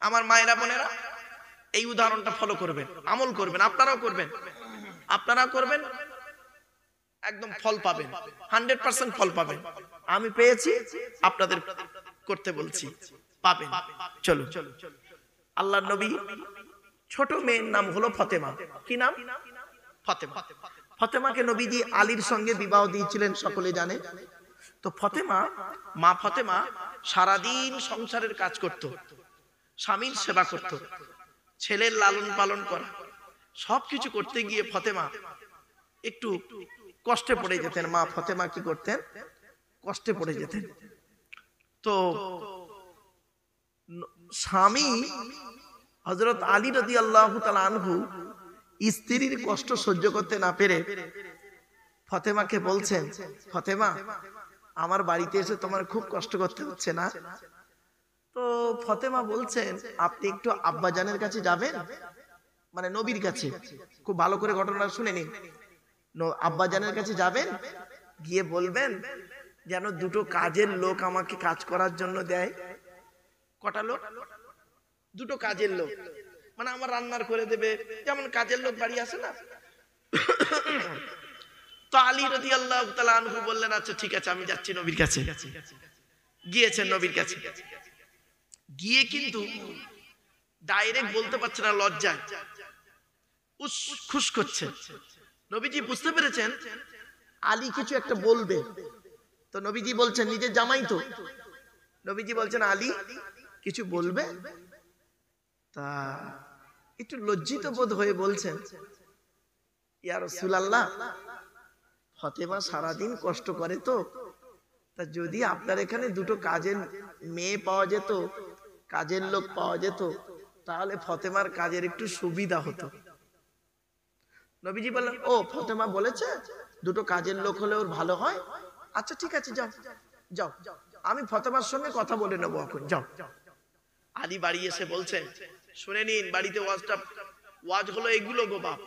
আমার মায়েরা বোনেরা, এই উদাহরণটা ফলো করবেন, আমল করবেন, আপনারাও করবেন, একদম ফল পাবেন, 100% ফল পাবেন। আমি পেয়েছি, আপনাদের করতে বলছি, পাবেন। চলো, আল্লাহর নবী ছোট মেয়ের নাম হলো ফাতেমা। কি নাম? ফাতেমা। ফাতেমাকে নবীজি আলীর সঙ্গে বিবাহ দিয়েছিলেন, সকলে জানে। তো মা ফাতেমা সারাদিন সংসারের কাজ করত, স্বামীর সেবা করত, ছেলের লালন পালন করা, সবকিছু করতে গিয়ে ফাতেমা একটু কষ্টে পড়ে যেতেন। মা ফাতেমা কি করতেন? কষ্টে পড়ে যেতেন। তো স্বামী হযরত আলী রাদিয়াল্লাহু তাআলা আনহু স্ত্রীর কষ্ট সহ্য করতে না পেরে ফাতেমাকে বলছেন, ফাতেমা, আমার বাড়িতে এসে তোমার খুব কষ্ট করতে হচ্ছে না? তো ফাতেমা বলছেন, আপনি একটু আব্বাজানের কাছে যাবেন, মানে নবীর কাছে। খুব ভালো করে ঘটনাটা শুনে নিন। আব্বাজানের কাছে যাবেন, গিয়ে বলবেন যেন দুটো কাজের লোক আমাকে কাজ করার জন্য দেয়। কটা লোক? দুটো কাজের লোক, মানে আমার রান্নার করে দেবে, যেমন কাজের লোক বাড়ি আসে না। তো আলী রাদিয়াল্লাহু তাআলা আনহু বললেন, আচ্ছা ঠিক আছে, আমি যাচ্ছি নবীর কাছে। গিয়েছেন নবীর কাছে, গিয়ে কিন্তু ডাইরেক্ট বলতে পারছে না, লজ্জায় খুশ করছে। নবীজি বুঝতে পেরেছেন আলী কিছু একটা বলবে। তো নবীজি বলছেন, নিজের জামাই তো, নবীজি বলছেন, আলী কিছু বলবে? তা একটু লজ্জিত বোধ হয়ে বলছেন, ইয়া রাসূলুল্লাহ, ফাতেমা সারাদিন কষ্ট করে, তো তা যদি আপনার এখানে দুটো কাজের মেয়ে পাওয়া যেত, কাজের লোক পাওয়া যেত, তাহলে ফাতেমার কাজের একটু সুবিধা হতো। নবীজি বললেন, ও ফাতেমা বলেছে দুটো কাজের লোক হলে ওর ভালো হয়? আচ্ছা ঠিক আছে, যাও যাও, আমি ফাতেমার সঙ্গে কথা বলে নেবো, এখন যাও। আলী বাড়ি এসে বলছেন, শুনে নিন, বাড়িতে ওয়াজ হলো এগুলো গো বাপ।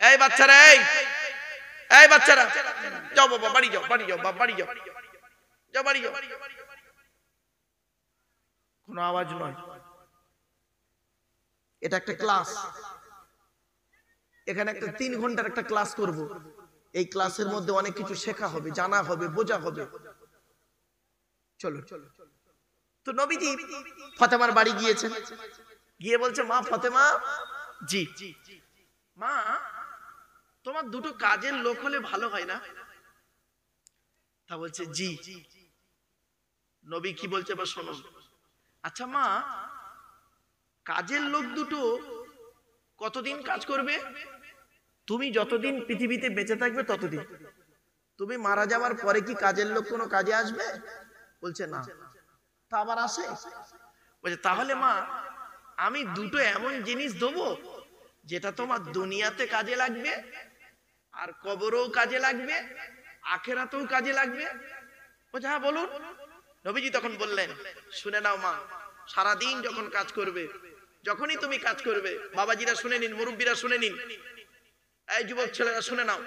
এই বাচ্চারা, এই বাচ্চারা, যাও বাবা, বাড়ি যাও, বাড়ি যাও, বাপ বাড়ি যাও, যাও বাড়ি যাও। কোনো আওয়াজ নয়, এটা একটা ক্লাস। এখানে একটা 3 ঘন্টার একটা ক্লাস করব। এই ক্লাসের মধ্যে অনেক কিছু শেখা হবে, জানা হবে, বোঝা হবে। চলো। তো নবীজি ফাতেমার বাড়ি গিয়েছেন, গিয়ে বলছে, মা ফাতেমা, জি মা, তোমার দুটো কাজের লোক হলে ভালো হয় না? তা বলছে, জি। নবী কি বলছে বা শোনো। আচ্ছা মা, কাজের লোক দুটো কতদিন কাজ করবে? তুমি যতদিন পৃথিবীতে বেঁচে থাকবে ততদিন। তুমি মারা যাওয়ার পরে কি কাজের লোক কোনো কাজে আসবে? বলছে না। তা আবার আসে? বলছে, তাহলে মা, আমি দুটো এমন জিনিস দেবো যেটা তোমার দুনিয়াতে কাজে লাগবে, আর কবরেও কাজে লাগবে, আখিরাতেও কাজে লাগবে। বলছে, হ্যাঁ বলুন। নবীজি তখন বললেন, শুনে নাও মা, সারাদিন যখন কাজ করবে, যখনই তুমি কাজ করবে, বাবাজিরা শুনে নিন, মুরব্বীরা শুনে নিন, এই যুবক ছেলেরা শুনে নাও,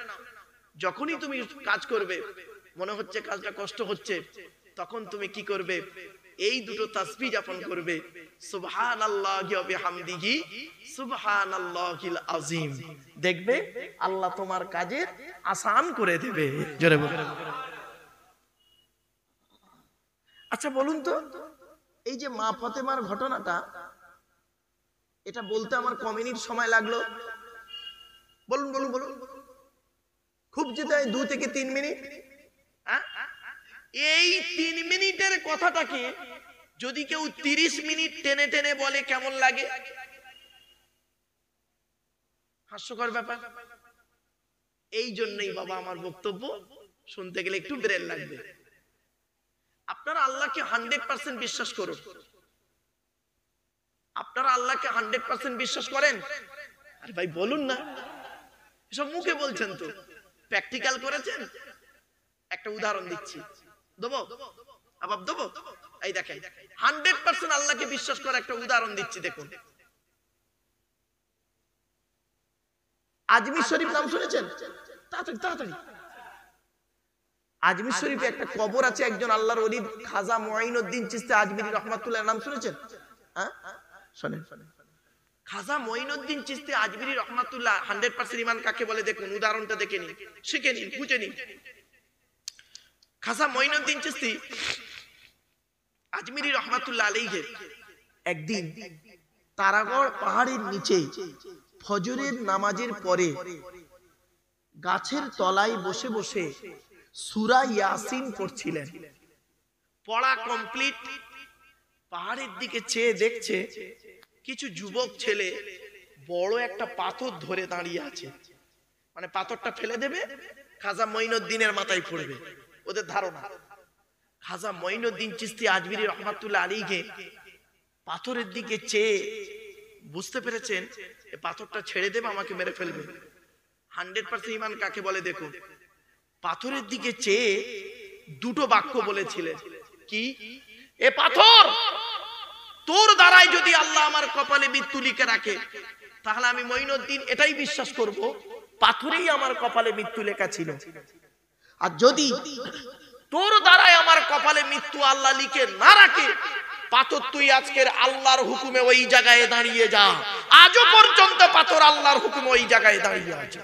যখনই তুমি কাজ করবে, মনে হচ্ছে কাজটা কষ্ট হচ্ছে, তখন তুমি কি করবে? এই দুটো তাসবিহ যাপন করবে, সুবহানাল্লাহি ওয়া বিহামদিহি সুবহানাল্লাহিল আযীম। দেখবে আল্লাহ তোমার কাজের আসান করে দেবে। জোরে বলুন। আচ্ছা বলুন তো, এই যে মা ফাতেমার ঘটনাটা, এটা বলতে আমার ক মিনিট সময় লাগলো? বলুন বলুন বলুন। খুব যেতে 2 থেকে 3 মিনিট। এই 3 মিনিটের কথাটাকে যদি কেউ 30 মিনিট টেনে টেনে বলে, কেমন লাগে? হাস্যকর ব্যাপার। এই জন্যই বাবা আমার বক্তব্য শুনতে গেলে একটু ব্রেন লাগবে। আপনারা আল্লাহকে 100% বিশ্বাস করুন। আপনারা আল্লাহকে 100% বিশ্বাস করেন? আরে ভাই বলুন না, এসব মুখে বলছেন তো, প্র্যাকটিক্যাল করেছেন? একটা উদাহরণ দিচ্ছি, দেবো আবার দেবো। এই দেখেন, 100% আল্লাহকে বিশ্বাস করে একটা উদাহরণ দিচ্ছি, দেখুন। আজমির শরীফ নাম শুনেছেন? তাড়াতাড়ি তাড়াতাড়ি। আজমির শরীফে একটা কবর আছে, একজন আল্লাহর ওলি খাজা মুঈনুদ্দিন চিশতি আজমিরি রহমাতুল্লাহ, নাম শুনেছেন? শোনেন, খাজা মঈনুদ্দিন চিশতি আজমিরি রহমাতুল্লাহ 100% ঈমান কাকে বলে দেখুন, উদাহরণটা দেখে নিন, শিখে নিন, বুঝে নিন। খাজা মঈনুদ্দিন চিশতি আজমিরি রহমাতুল্লাহ আলাইহি একদিন তারাগড় পাহাড়ের নিচে ফজরের নামাজের পরে গাছের তলায় বসে বসে সূরা ইয়াসিন পড়ছিলেন। পড়া কমপ্লিট, পাহাড়ের দিকে চেয়ে দেখছে কিছু যুবক ছেলে বড় একটা পাথর ধরে দাঁড়িয়ে আছে, মানে পাথরটা ফেলে দেবে, খাজা মঈনুদ্দিনের মাথায় পড়বে, ওদের ধারণা। খাজা মঈনুদ্দিন চিশতি আজমিরি রহমাতুল্লাহ আলাইহি পাথরের দিকে চেয়ে বুঝতে পেরেছেন এই পাথরটা ছেড়ে দেবে, আমাকে মেরে ফেলবে। 100% ঈমান কাকে বলে দেখুন, পাথরের দিকে চেয়ে দুটো বাক্য বলেছিলেন, কি? এ পাথর, তোর দ্বারাই যদি আল্লাহ আমার কপালে মৃত্যু লিখে রাখে তাহলে আমি মঈনুদ্দিন এটাই বিশ্বাস করব পাথরেই আমার কপালে মৃত্যু লেখা ছিল, আর যদি তোর দ্বারাই আমার কপালে মৃত্যু আল্লাহ লিখে না রাখে, পাথর তুই আজকের আল্লাহর হুকুমে ওই জায়গায় দাঁড়িয়ে যা। আজও পর্যন্ত পাথর আল্লাহর হুকুমে ওই জায়গায় দাঁড়িয়ে আছে।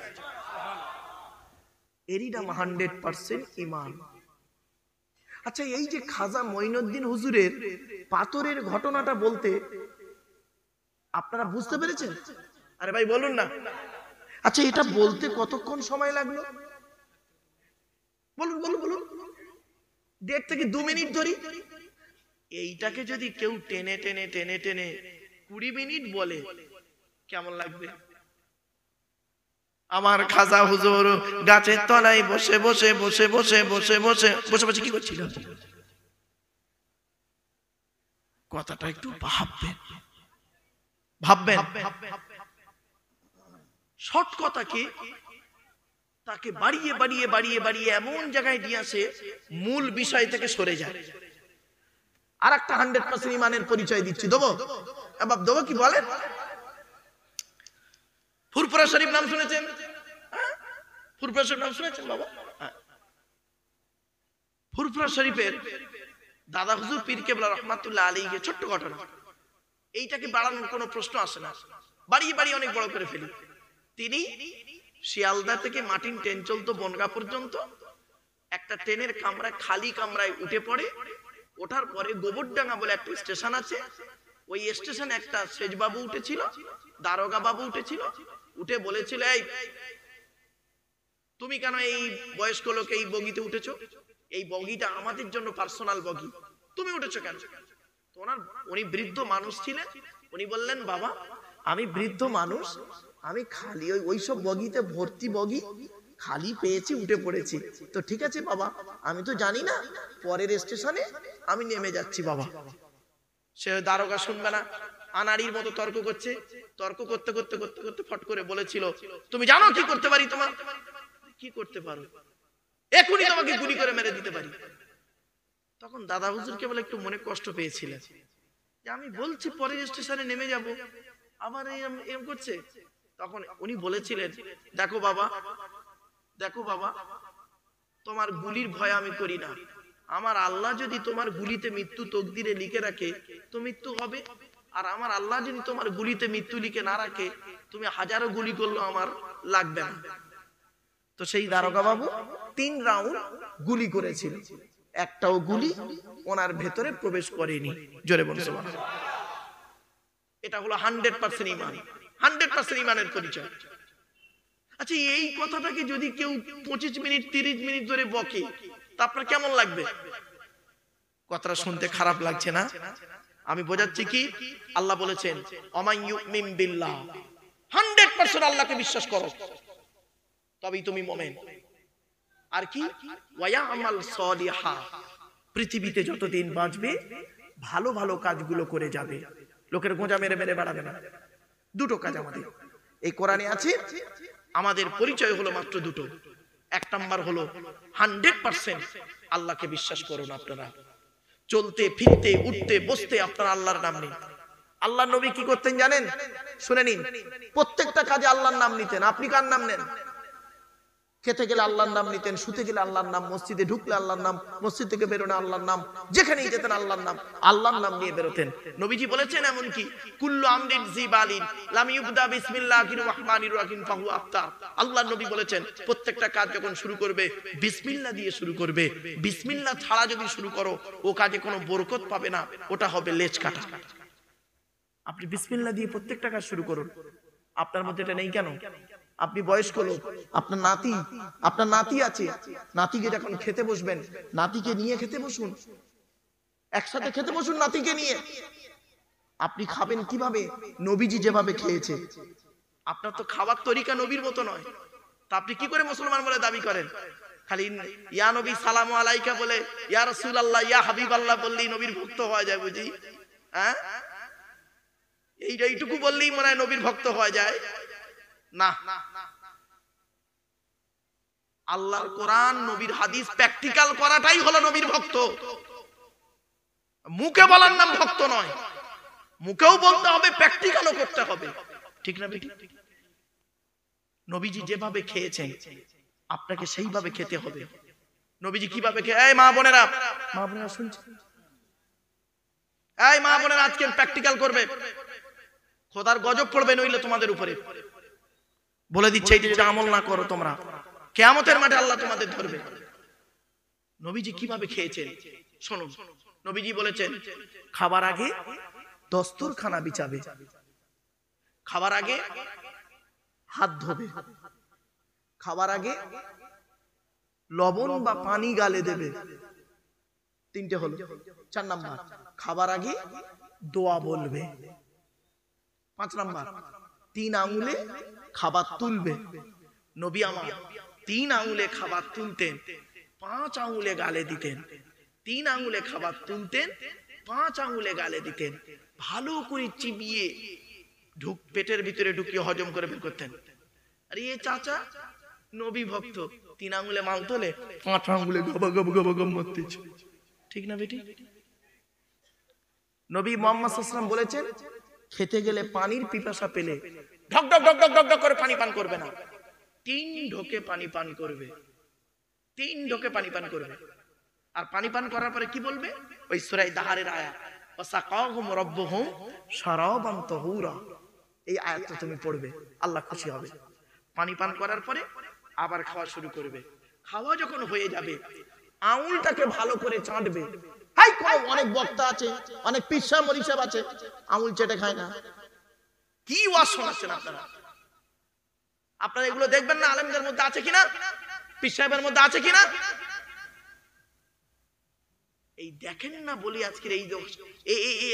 এরই নাম 100% ঈমান। আচ্ছা, এই যে খাজা মঈনুদ্দিন হুজুরের পাথরের ঘটনাটা বলতে আপনারা বুঝতে পেরেছেন? আরে ভাই বলুন না। আচ্ছা, এটা বলতে কতক্ষণ সময় লাগলো বলুন বলুন বলুন? 1.5 থেকে 2 মিনিট ধরি। এইটাকে যদি কেউ টেনে টেনে টেনে টেনে 20 মিনিট বলে কেমন লাগবে? আমার খাজা হুজুর গাছের তলায় বসে বসে বসে বসে বসে বসে বসে বসে কি করছিল? কথাটা একটু ভাববেন, ভাববেন। শর্ট কথা কি, তাকে বাড়িয়ে বাড়িয়ে বাড়িয়ে বাড়িয়ে এমন জায়গায় নিয়ে আসে মূল বিষয় থেকে সরে যায়। আর একটা 100% ঈমানের পরিচয় দিচ্ছি, দেবো? এবার দেবো কি বলেন? ফুরফুরা শরীফ নাম শুনেছেন? ফুরফুরা শরীফ নাম শুনেছেন বাবা? ফুরফুরা শরীফের দাদা হুজুর পীর কেবলা রহমাতুল্লাহ আলাইহি ছোট্ট ঘটনা, এইটাকে বাড়ানোর কোনো প্রশ্ন আসে না, বাড়িয়ে বাড়িয়ে অনেক বড় করে ফেলি। তিনি শিয়ালদা থেকে মাটিন ট্রেন চলতো বনগা পর্যন্ত, একটা ট্রেনের কামরায়, খালি কামরায় উঠে পড়ে। ওঠার পরে গোবরডাঙ্গা বলে একটা স্টেশন আছে, ওই স্টেশনে একটা সেজবাবু উঠেছিল, দারোগা বাবু উঠেছিল। উঠে বলেছিল, এই তুমি কেন এই বয়স্ক লোক এই বগিতে উঠেছো? এই বগিটা আমাদের জন্য পার্সোনাল বগি, তুমি উঠেছো কেন? তো উনি বৃদ্ধ মানুষ ছিলেন, উনি বললেন, বাবা আমি বৃদ্ধ মানুষ, আমি খালি ওইসব বগিতে ভর্তি বগি খালি পেয়েছি, উঠে পড়েছি। তো ঠিক আছে বাবা, আমি তো জানি না, পরের স্টেশনে আমি নেমে যাচ্ছি বাবা। সে দারোগা শুনবে না, আনাড়ির মতো তর্ক করছে। তর্ক করতে করতে করতে করতে ফট করে বলেছিল, তুমি জানো কি করতে পারি? তোমার কি করতে পারো? এখনই তোমাকে গুলি করে মেরে দিতে পারি। তখন দাদা হুজুর কেবল একটু মনে কষ্ট পেয়েছিলেন যে আমি বলছি পরের স্টেশনে নেমে যাব, আবার এরকম করছে। তখন উনি বলেছিলেন, দেখো বাবা, দেখো বাবা, তোমার গুলির ভয় আমি করি না। আমার আল্লাহ যদি তোমার গুলিতে মৃত্যু তকদিরে লিখে রাখে তো মৃত্যু হবে, আর আমার আল্লাহ যদি তোমার গুলিতে মৃত্যু লিখে না রাখে, তুমি হাজারো গুলি করলেও আমার লাগবে না। তো সেই দারোগা বাবু 3 রাউন্ড গুলি করেছিল, একটাও গুলি ওনার ভেতরে প্রবেশ করেনি। জোরে বলুন সুবহানাল্লাহ। এটা হলো 100% ঈমান, 100% ঈমানের পরিচয়। আচ্ছা, এই কথাটাকে যদি কেউ 25 মিনিট 30 মিনিট ধরে বকে তা আপনার কেমন লাগবে? কথাটা শুনতে খারাপ লাগছে না? আমি বোঝাচ্ছি কি, আল্লাহ বলেছেন, ওমান ইউমিন বিল্লাহ, 100% আল্লাহকে বিশ্বাস করো তবেই তুমি মুমিন। আর কি, ওয়া আমাল সালিহা, পৃথিবীতে যতদিন বাঁচবে ভালো ভালো কাজগুলো করে যাবে, লোকের গোঁজা মেরে মেরে বাড়াবে না। দুটো কাজ আমাদের এই কোরআনে আছে, আমাদের পরিচয় হলো মাত্র দুটো। এক নাম্বার হলো 100% আল্লাহকে বিশ্বাস করুন। আপনারা চলতে ফিরতে উঠতে বসতে আপনারা আল্লাহর নাম নিন। আল্লাহ নবী কি করতেন জানেন? শুনে নিন, প্রত্যেকটা কাজে আল্লাহর নাম নিতেন। আপনি কার নাম নেন? খেতে গেলে আল্লাহর নাম নিতেন, শুতে গেলে আল্লাহর নাম, মসজিদে ঢুকলে আল্লাহর নাম, মসজিদ থেকে বেরোনে আল্লাহর নাম, যেখানেই যেতেন আল্লাহর নাম নিয়ে বেরোতেন। নবীজি বলেছেন এমন কি কুল্লু আমরিন জিবালিন লাম ইবদা বিসমিল্লাহির রহমানির রহিম ফাহু আফতার। আল্লাহর নবী বলেছেন প্রত্যেকটা কাজ যখন শুরু করবে বিসমিল্লাহ দিয়ে শুরু করবে। বিসমিল্লাহ ছাড়া যদি শুরু করো ও কাজে কোনো বরকত পাবে না, ওটা হবে লেজ কাটা। আপনি বিসমিল্লাহ দিয়ে প্রত্যেকটা কাজ শুরু করুন। আপনার মধ্যে এটা নেই কেন? আপনি বয়স্ক লোক, আপনার নাতি আছে, নাতিকে যখন খেতে বসবেন নাতিকে নিয়ে খেতে বসুন, একসাথে খেতে বসুন নাতিকে নিয়ে। আপনি খাবেন কিভাবে? নবীজি যেভাবে খেয়েছে। আপনার তো খাওয়ার তরিকা নবীর মতো নয়, তা আপনি কি করে মুসলমান বলে দাবি করেন? খালি ইয়া নবী সালামু আলাইকা বলে, ইয়া রাসূলুল্লাহ, ইয়া হাবিবাল্লাহ বললেই নবীর ভক্ত হওয়া যায় বুঝি? হ্যাঁ, এইটুকু বললেই মনে হয় নবীর ভক্ত হওয়া যায়? না, আল্লাহর কোরআন নবীর হাদিস প্র্যাকটিক্যাল করাটাই হলো নবীর ভক্ত। মুখে বলার নাম ভক্ত নয়, মুখেও বলতে হবে, প্র্যাকটিক্যালও করতে হবে, ঠিক না বেটি? নবীজি যেভাবে খেয়েছেন আপনাকে সেইভাবে খেতে হবে। নবীজি কিভাবে খেয়ে, এই মা বোনেরা শুনছেন? এই মা বোনেরা আজকে প্র্যাকটিক্যাল করবে, খোদার গজব পড়বে নইলে তোমাদের উপরে। বলে দিচ্ছে এই যে আমল না করো তোমরা, কিয়ামতের মাঠে আল্লাহ তোমাদের ধরবে। নবীজি কিভাবে খেয়েছেন শুনুন। নবীজি বলেছেন খাবার আগে দস্তরখানা বিছাবে, খাবার আগে হাত ধোবে, খাবার আগে লবণ বা পানি গালে দেবে। তিনটে হলো। 4 নাম্বার, খাবার আগে দোয়া বলবে। 5 নাম্বার, 3 আঙ্গুলে খাবার তুলবে। নবী আমার 3 আঙ্গুলে খাবার তুলতেন, 5 আঙ্গুলে গালে দিতেন। 3 আঙ্গুলে খাবার তুলতেন, 5 আঙ্গুলে গালে দিতেন। ভালো করে চিবিয়ে পেটের ভিতরে ঢুকিয়ে হজম করে বের করতেন। আর এই চাচা নবী ভক্ত, 3 আঙ্গুলে মাল তোলে, 5 আঙ্গুলে গবা গবা গবা গম মারতেছে, ঠিক না বেটি? নবী মুহাম্মদ সাল্লাল্লাহু আলাইহি ওয়াসাল্লাম বলেছেন খেতে গেলে পানির পিপাসা পেলে ঢক ঢক ঢক ঢক ঢক করে পানি পান করবে না, 3 ঢোকে পানি পান করবে। 3 ঢোকে পানি পান করবে। আর পানি পান করার পরে কি বলবে? ওই সূরা দাহারের আয়াত, ওয়াসাকাহুম রাব্বুহুম শারাবান তাহুরা, এই আয়াতটা তুমি পড়বে, আল্লাহ খুশি হবে। পানি পান করার পরে আবার খাওয়া শুরু করবে। খাওয়া যখন হয়ে যাবে আঙুলটাকে ভালো করে চাটবে। হাই, অনেক বক্তা আছে, অনেক পীর সাহেব মরিদ সাহেব আছে, আঙুল চেটে খায় না। কি ওয়াজ শোনাচ্ছেন আপনারা? আপনারা এগুলো দেখবেন না আলেমদের মধ্যে আছে কিনা, পীর সাহেবের মধ্যে আছে কিনা? এই দেখেন না বলি আজকের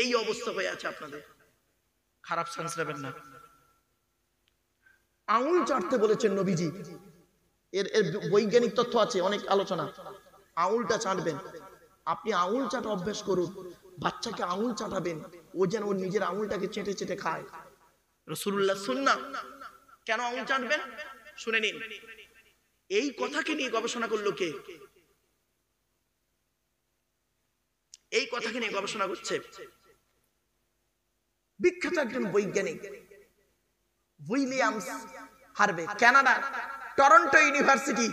এই অবস্থা হয়ে আছে আপনাদের। খারাপ চান্স নেবেন না। আঙুল চাটতে বলেছেন নবীজি, এর বৈজ্ঞানিক তথ্য আছে, অনেক আলোচনা। আঙুলটা চাটবেন, আপনি আঙুল চাটা অভ্যাস করুন। বাচ্চাকে আঙুল চাটাবেন, ও যেন ওর নিজের আঙুলটাকে চেটে চেটে খায়। রাসূলুল্লাহ সুন্নাহ। কেন আঙুল চাটবেন শুনে নিন। এই কথাকে নিয়ে গবেষণা করলো কে? এই কথাকে নিয়ে গবেষণা করছে বিখ্যাত একজন বৈজ্ঞানিক Williams Harvey, Canada, Toronto university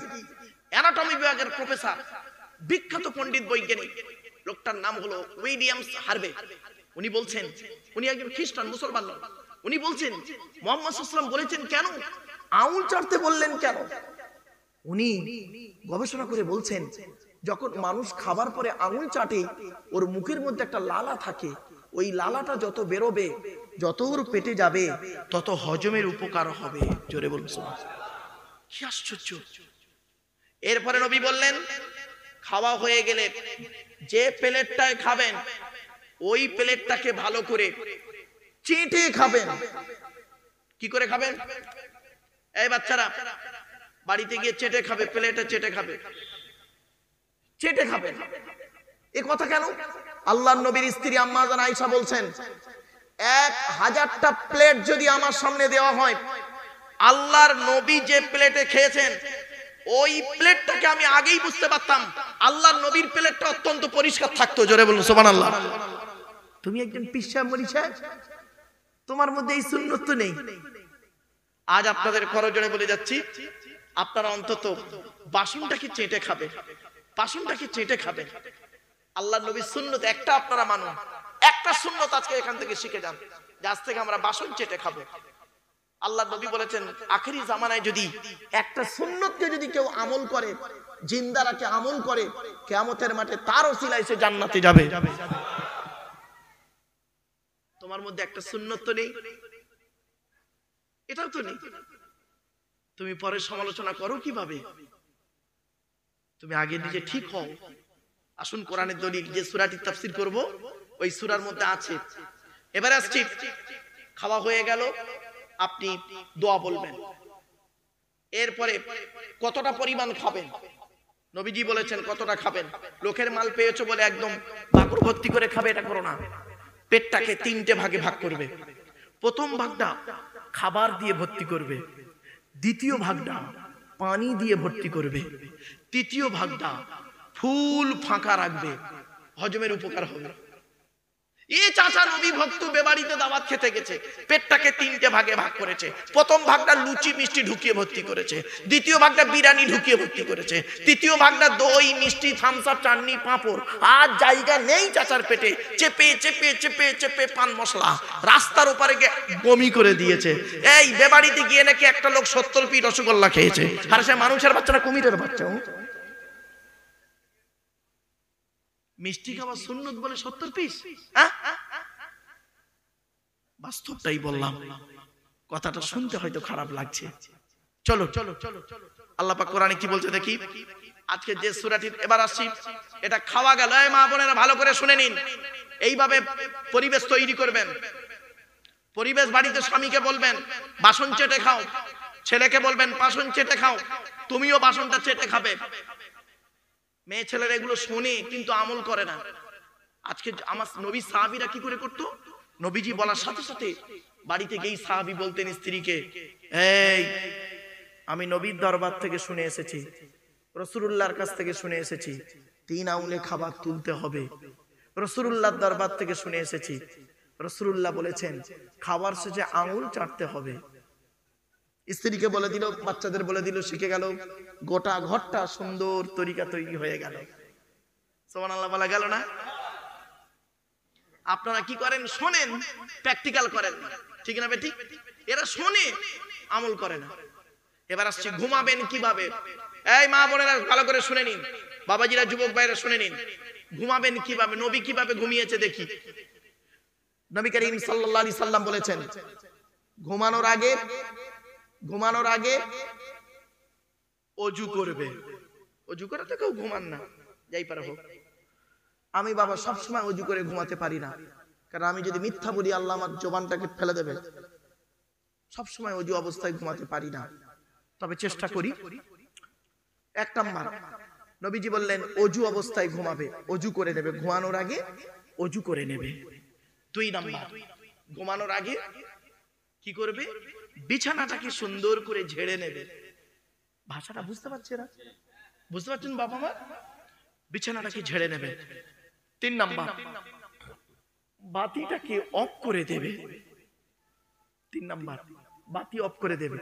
anatomy বিভাগের প্রফেসর, বিখ্যাত পণ্ডিত বৈজ্ঞানিক। লোকটার নাম হলো উইলিয়ামস হার্ভে। উনি বলছেন, উনি একজন খ্রিস্টান, মুসলমান নন। উনি বলছেন মুহাম্মদ সাল্লাল্লাহু আলাইহি ওয়াসাল্লাম বলেছেন কেন, আঙুল চাটতে বললেন কেন? উনি গবেষণা করে বলছেন যখন মানুষ খাবার পরে আঙুল চাটে ওর মুখের মধ্যে একটা লালা থাকে, ওই লালাটা যত বেরোবে, যত ওর পেটে যাবে, তত হজমের উপকার হবে। জোরে বলুন সুবহানাল্লাহ। কি আশ্চর্য! এরপরে নবী বললেন খাওয়া হয়ে গেলে যে প্লেটটায় খাবেন ওই প্লেটটাকে ভালো করে চেটে খাবেন। কি করে খাবেন? এই বাচ্চারা বাড়িতে গিয়ে চেটে খাবে, প্লেটে চেটে খাবে, চেটে খাবেন। এই কথা কেন? আল্লাহর নবীর স্ত্রী আম্মা জান আয়েশা বলছেন 1000টা প্লেট যদি আমার সামনে দেওয়া হয়, আল্লাহর নবী যে প্লেটে খেয়েছেন ওই প্লেটটাকে আমি আগেই বুঝতে পারতাম আল্লাহর নবীর প্লেটটা অত্যন্ত পরিষ্কার থাকতো। জোরে বলুন সুবহানাল্লাহ। তুমি একজন পীর সাহেব মরিদ সাহেব, তোমার মধ্যে এই সুন্নত তো নেই। আজ আপনাদের করজোড়ে বলে যাচ্ছি, আপনারা অন্তত বাসনটাকে চেটে খাবেন, বাসনটাকে চেটে খাবেন। আল্লাহ নবীর সুন্নত একটা আপনারা মানুন, একটা সুন্নত আজকে এখান থেকে শিখে যান যে আজ থেকে আমরা বাসন চেটে খাবো। আল্লাহ নবী বলেছেন আখেরি জামানায় যদি একটা সুন্নতকে যদি কেউ আমল করে, জিন্দারাকে আমল করে, কিয়ামতের মাঠে তার ওসিলায় সে জান্নাতে যাবে। তোমার মধ্যে একটা সুন্নত তো নেই, এটাও তো নেই, তুমি পরে সমালোচনা করো কিভাবে? তুমি আগে নিজে ঠিক হও। আসুন কোরআনের দলিল যে সূরাটি তাফসীর করব ওই সূরার মধ্যে আছে। এবারে আসছি, খাওয়া হয়ে গেল, আপনি দোয়া বলবেন। এরপরে কতটা পরিমাণ খাবেন নবীজি বলেছেন কতটা খাবেন। লোকের মাল পেয়েছো বলে একদম বাকুর ভর্তি করে খাবে এটা করো না। পেটটাকে তিনটে ভাগে ভাগ করবে। প্রথম ভাগটা খাবার দিয়ে ভর্তি করবে, দ্বিতীয় ভাগটা পানি দিয়ে ভর্তি করবে, তৃতীয় ভাগটা ফুল ফাঁকা রাখবে, হজমের উপকার হবে। এই চাচা নবী ভক্ত বেবাড়িতে দাওয়াত খেতে গেছে, পেটটাকে তিনটে ভাগে ভাগ করেছে। প্রথম ভাগটা লুচি মিষ্টি ঢুকিয়ে ভর্তি করেছে, দ্বিতীয় ভাগটা বিরিয়ানি ঢুকিয়ে ভর্তি করেছে, তৃতীয় ভাগটা দই মিষ্টি থামস আপ চাটনি পাঁপড়। আর জায়গা নেই চাচার পেটে, চেপে চেপে চেপে চেপে পান মশলা রাস্তার উপরে বমি করে দিয়েছে। এই বেবাড়িতে গিয়ে নাকি একটা লোক 70 পিস রসগোল্লা খেয়েছে, আর সে মানুষের বাচ্চা না কুমিরের বাচ্চা। মিষ্টি খাওয়া সুন্নত বলে 70 পিস? বাস্তবটাই বললাম, কথাটা শুনতে হয়তো খারাপ লাগছে। চলো চলো চলো, আল্লাহ পাক কোরআনে কি বলছে দেখি। আজকে যে সূরাটি এবার আসছি, এটা খাওয়া গেল। এই মা বোনেরা ভালো করে শুনে নিন, এইভাবে পরিবেশ তৈরি করবেন। পরিবেশ বাড়িতে স্বামীকে বলবেন বাসন চেটে খাও, ছেলেকে বলবেন বাসন চেটে খাও, তুমিও বাসনটা চেটে খাবে। মেয়ে ছেলেরা এগুলো শোনে কিন্তু আমল করে না। আজকে আমার নবী সাহাবীরা কি করে করতো, নবীজি বলার সাথে সাথে বাড়িতে গিয়ে সাহাবী বলতেন স্ত্রীকে, এই আমি নবীর দরবার থেকে শুনে এসেছি, রাসূলুল্লাহর কাছ থেকে শুনে এসেছি 3 আঙ্গুলে খাবার তুলতে হবে। রাসূলুল্লাহর দরবার থেকে শুনে এসেছি, রাসূলুল্লাহ বলেছেন খাবার শেষে আঙ্গুল চাটতে হবে। স্ত্রীকে বলে দিল, বাচ্চাদের বলে দিল, শিখে গেল, গোটা ঘরটা সুন্দর তরিকা তৈরি হয়ে গেল। সুবহানাল্লাহ বলা গেল না? আপনারা কি করেন, শোনেন, প্র্যাকটিক্যাল করেন, ঠিক না বেঠিক? এরা শোনে, আমল করে না। এবার আসছে ঘুমাবেন কিভাবে। এই মা বোনেরা ভালো করে শুনে নিন, বাবাজিরা যুবক ভাইরা শুনে নিন, ঘুমাবেন কিভাবে, নবী কিভাবে ঘুমিয়েছে দেখি। নবী করিম সাল্লাল্লাহু আলাইহি সাল্লাম বলেছেন ঘুমানোর আগে অজু করবে। অজু করে তো কেউ ঘুমান না, যাই পারে হোক। আমি বাবা সবসময় অজু করে ঘুমাতে পারি না, কারণ আমি যদি মিথ্যা বলি আল্লাহ আমার জবানটাকে ফেলে দেবে। সবসময় অজু অবস্থায় ঘুমাতে পারি না, তবে চেষ্টা করি। 1 নাম্বার নবীজি বললেন অজু অবস্থায় ঘুমাবে, অজু করে নেবে, ঘুমানোর আগে অজু করে নেবে। 2 নাম্বার ঘুমানোর আগে কি করবে, বিছানাটাকে সুন্দর করে ঝেড়ে নেবে। ভাষাটা বুঝতে পারছে না? বুঝতে পারছেন বাবা মা? বিছানাটাকে ঝেড়ে নেবে। 3 নাম্বার বাতিটাকে অফ করে দেবে। 3 নাম্বার বাতি অফ করে দেবে।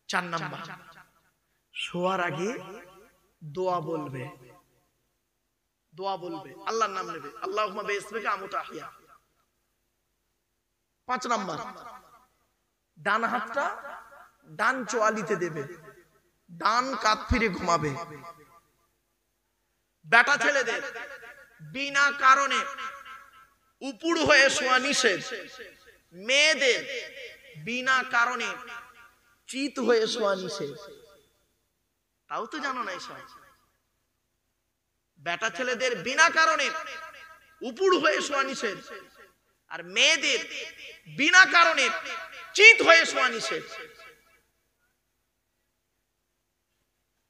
4 নাম্বার শোয়ার আগে দোয়া বলবে। দোয়া বলবে, আল্লাহর নাম নেবে, আল্লাহুম্মা বিসমিকা আমুতু আহইয়া। 5 নাম্বার ডান হাতটা ডান চোয়ালিতে দেবে, ডান কাত ফিরে ঘুমাবে। বেটা ছেলেদের বিনা কারণে উপুড় হয়ে শোয়া নিষেধ। মেয়েদের বিনা কারণে চিত হয়ে শোয়া নিষেধ। তাও তো জানো না এসব। বেটা ছেলেদের বিনা কারণে উপুড় হয়ে শোয়া নিষেধ, আর মেয়েদের বিনা কারণে চিত হয়ে শোয়া নিষেধ।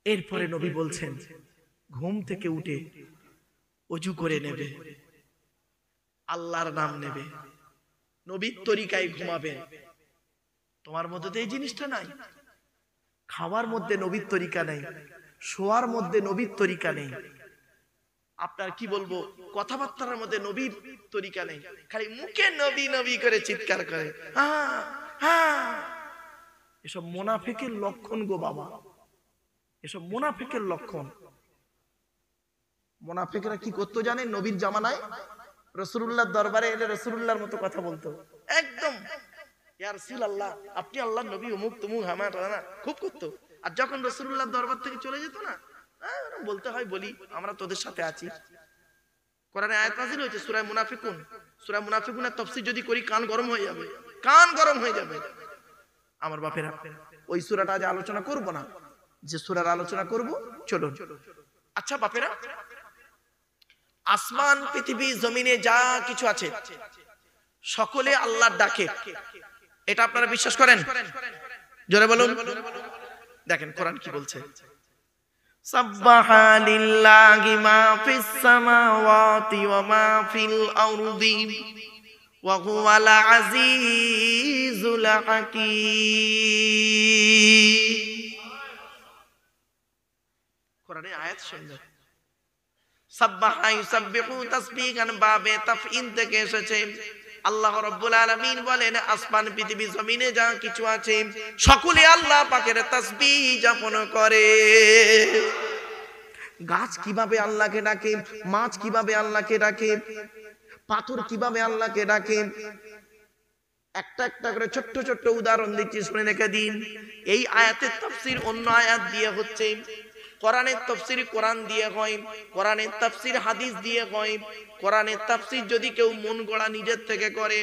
এরপরে নবী বলছেন ঘুম থেকে উঠে অজু করে নেবে, আল্লাহর নাম নেবে, নবীর তরিকায় ঘুমাবে। তোমার মধ্যে তো এই জিনিসটা নাই। খাওয়ার মধ্যে নবীর তরিকা নেই, শোয়ার মধ্যে নবীর তরিকা নেই, আপনার কি বলবো কথাবার্তার মধ্যে নবীর তরিকা নেই, খালি মুখে নবী নবী করে চিৎকার করে। এসব মুনাফিকের লক্ষণ গো বাবা। এসব মুনাফিকের লক্ষণ। মুনাফিকরা কি করতো জানেন? নবীর জামানায় রাসূলুল্লাহর দরবারে এলে রাসূলুল্লাহর মতো কথা বলতো, একদম ইয়া রাসূলুল্লাহ আপনি আল্লাহর নবী, অমুক তমুক হামাত না, খুব করতো। আর যখন রাসূলুল্লাহর দরবার থেকে চলে যেত না, বলতে হয় বলি আমরা তোদের সাথে আছি। কোরআনে আয়াত নাযিল হয়েছে সূরা মুনাফিকুন। সূরা মুনাফিকুনের তাফসীর যদি করি কান গরম হয়ে যাবে, কান গরম হয়ে যাবে আমার বাপেরা। ওই সূরাটা আজ আলোচনা করব না, যে সূরার আলোচনা করব চলুন। আচ্ছা বাপেরা, আসমান পৃথিবী জমিনে যা কিছু আছে সকলে আল্লাহর ডাকে, এটা আপনারা বিশ্বাস করেন? জোরে বলুন। দেখেন কোরআন কি বলছে, সাব্বাহা লিল্লাহি মা ফিস সামাওয়াতি ওয়া মা ফিল আরদি ওয়া হুয়াল আজিজুল হাকীম। কোরআনে আয়াত শুনবেন, সাব্বাহা ইউসাব্বিহু তাসবিহান বাবে তাফঈল থেকে এসেছে। আল্লাহ রাব্বুল আলামিন বলেন আসমান পৃথিবী জমিনে যা কিছু আছে সকলে আল্লাহ পাকের তাসবিহ যাপন করে। গাছ কিভাবে আল্লাহকে ডাকে, মাছ কিভাবে আল্লাহকে ডাকে, পাথর কিভাবে আল্লাহকে ডাকে, একটা একটা করে ছোট্ট ছোট্ট উদাহরণ দিচ্ছি, শুনে রেখে দিন। এই আয়াতের তাফসীর অন্য আয়াত দিয়ে হচ্ছে, কোরআনের তাফসীর কোরআন দিয়ে হয়, কোরআনের তাফসীর হাদিস দিয়ে হয়। কোরআনের তাফসীর যদি কেউ মন গড়া নিজের থেকে করে,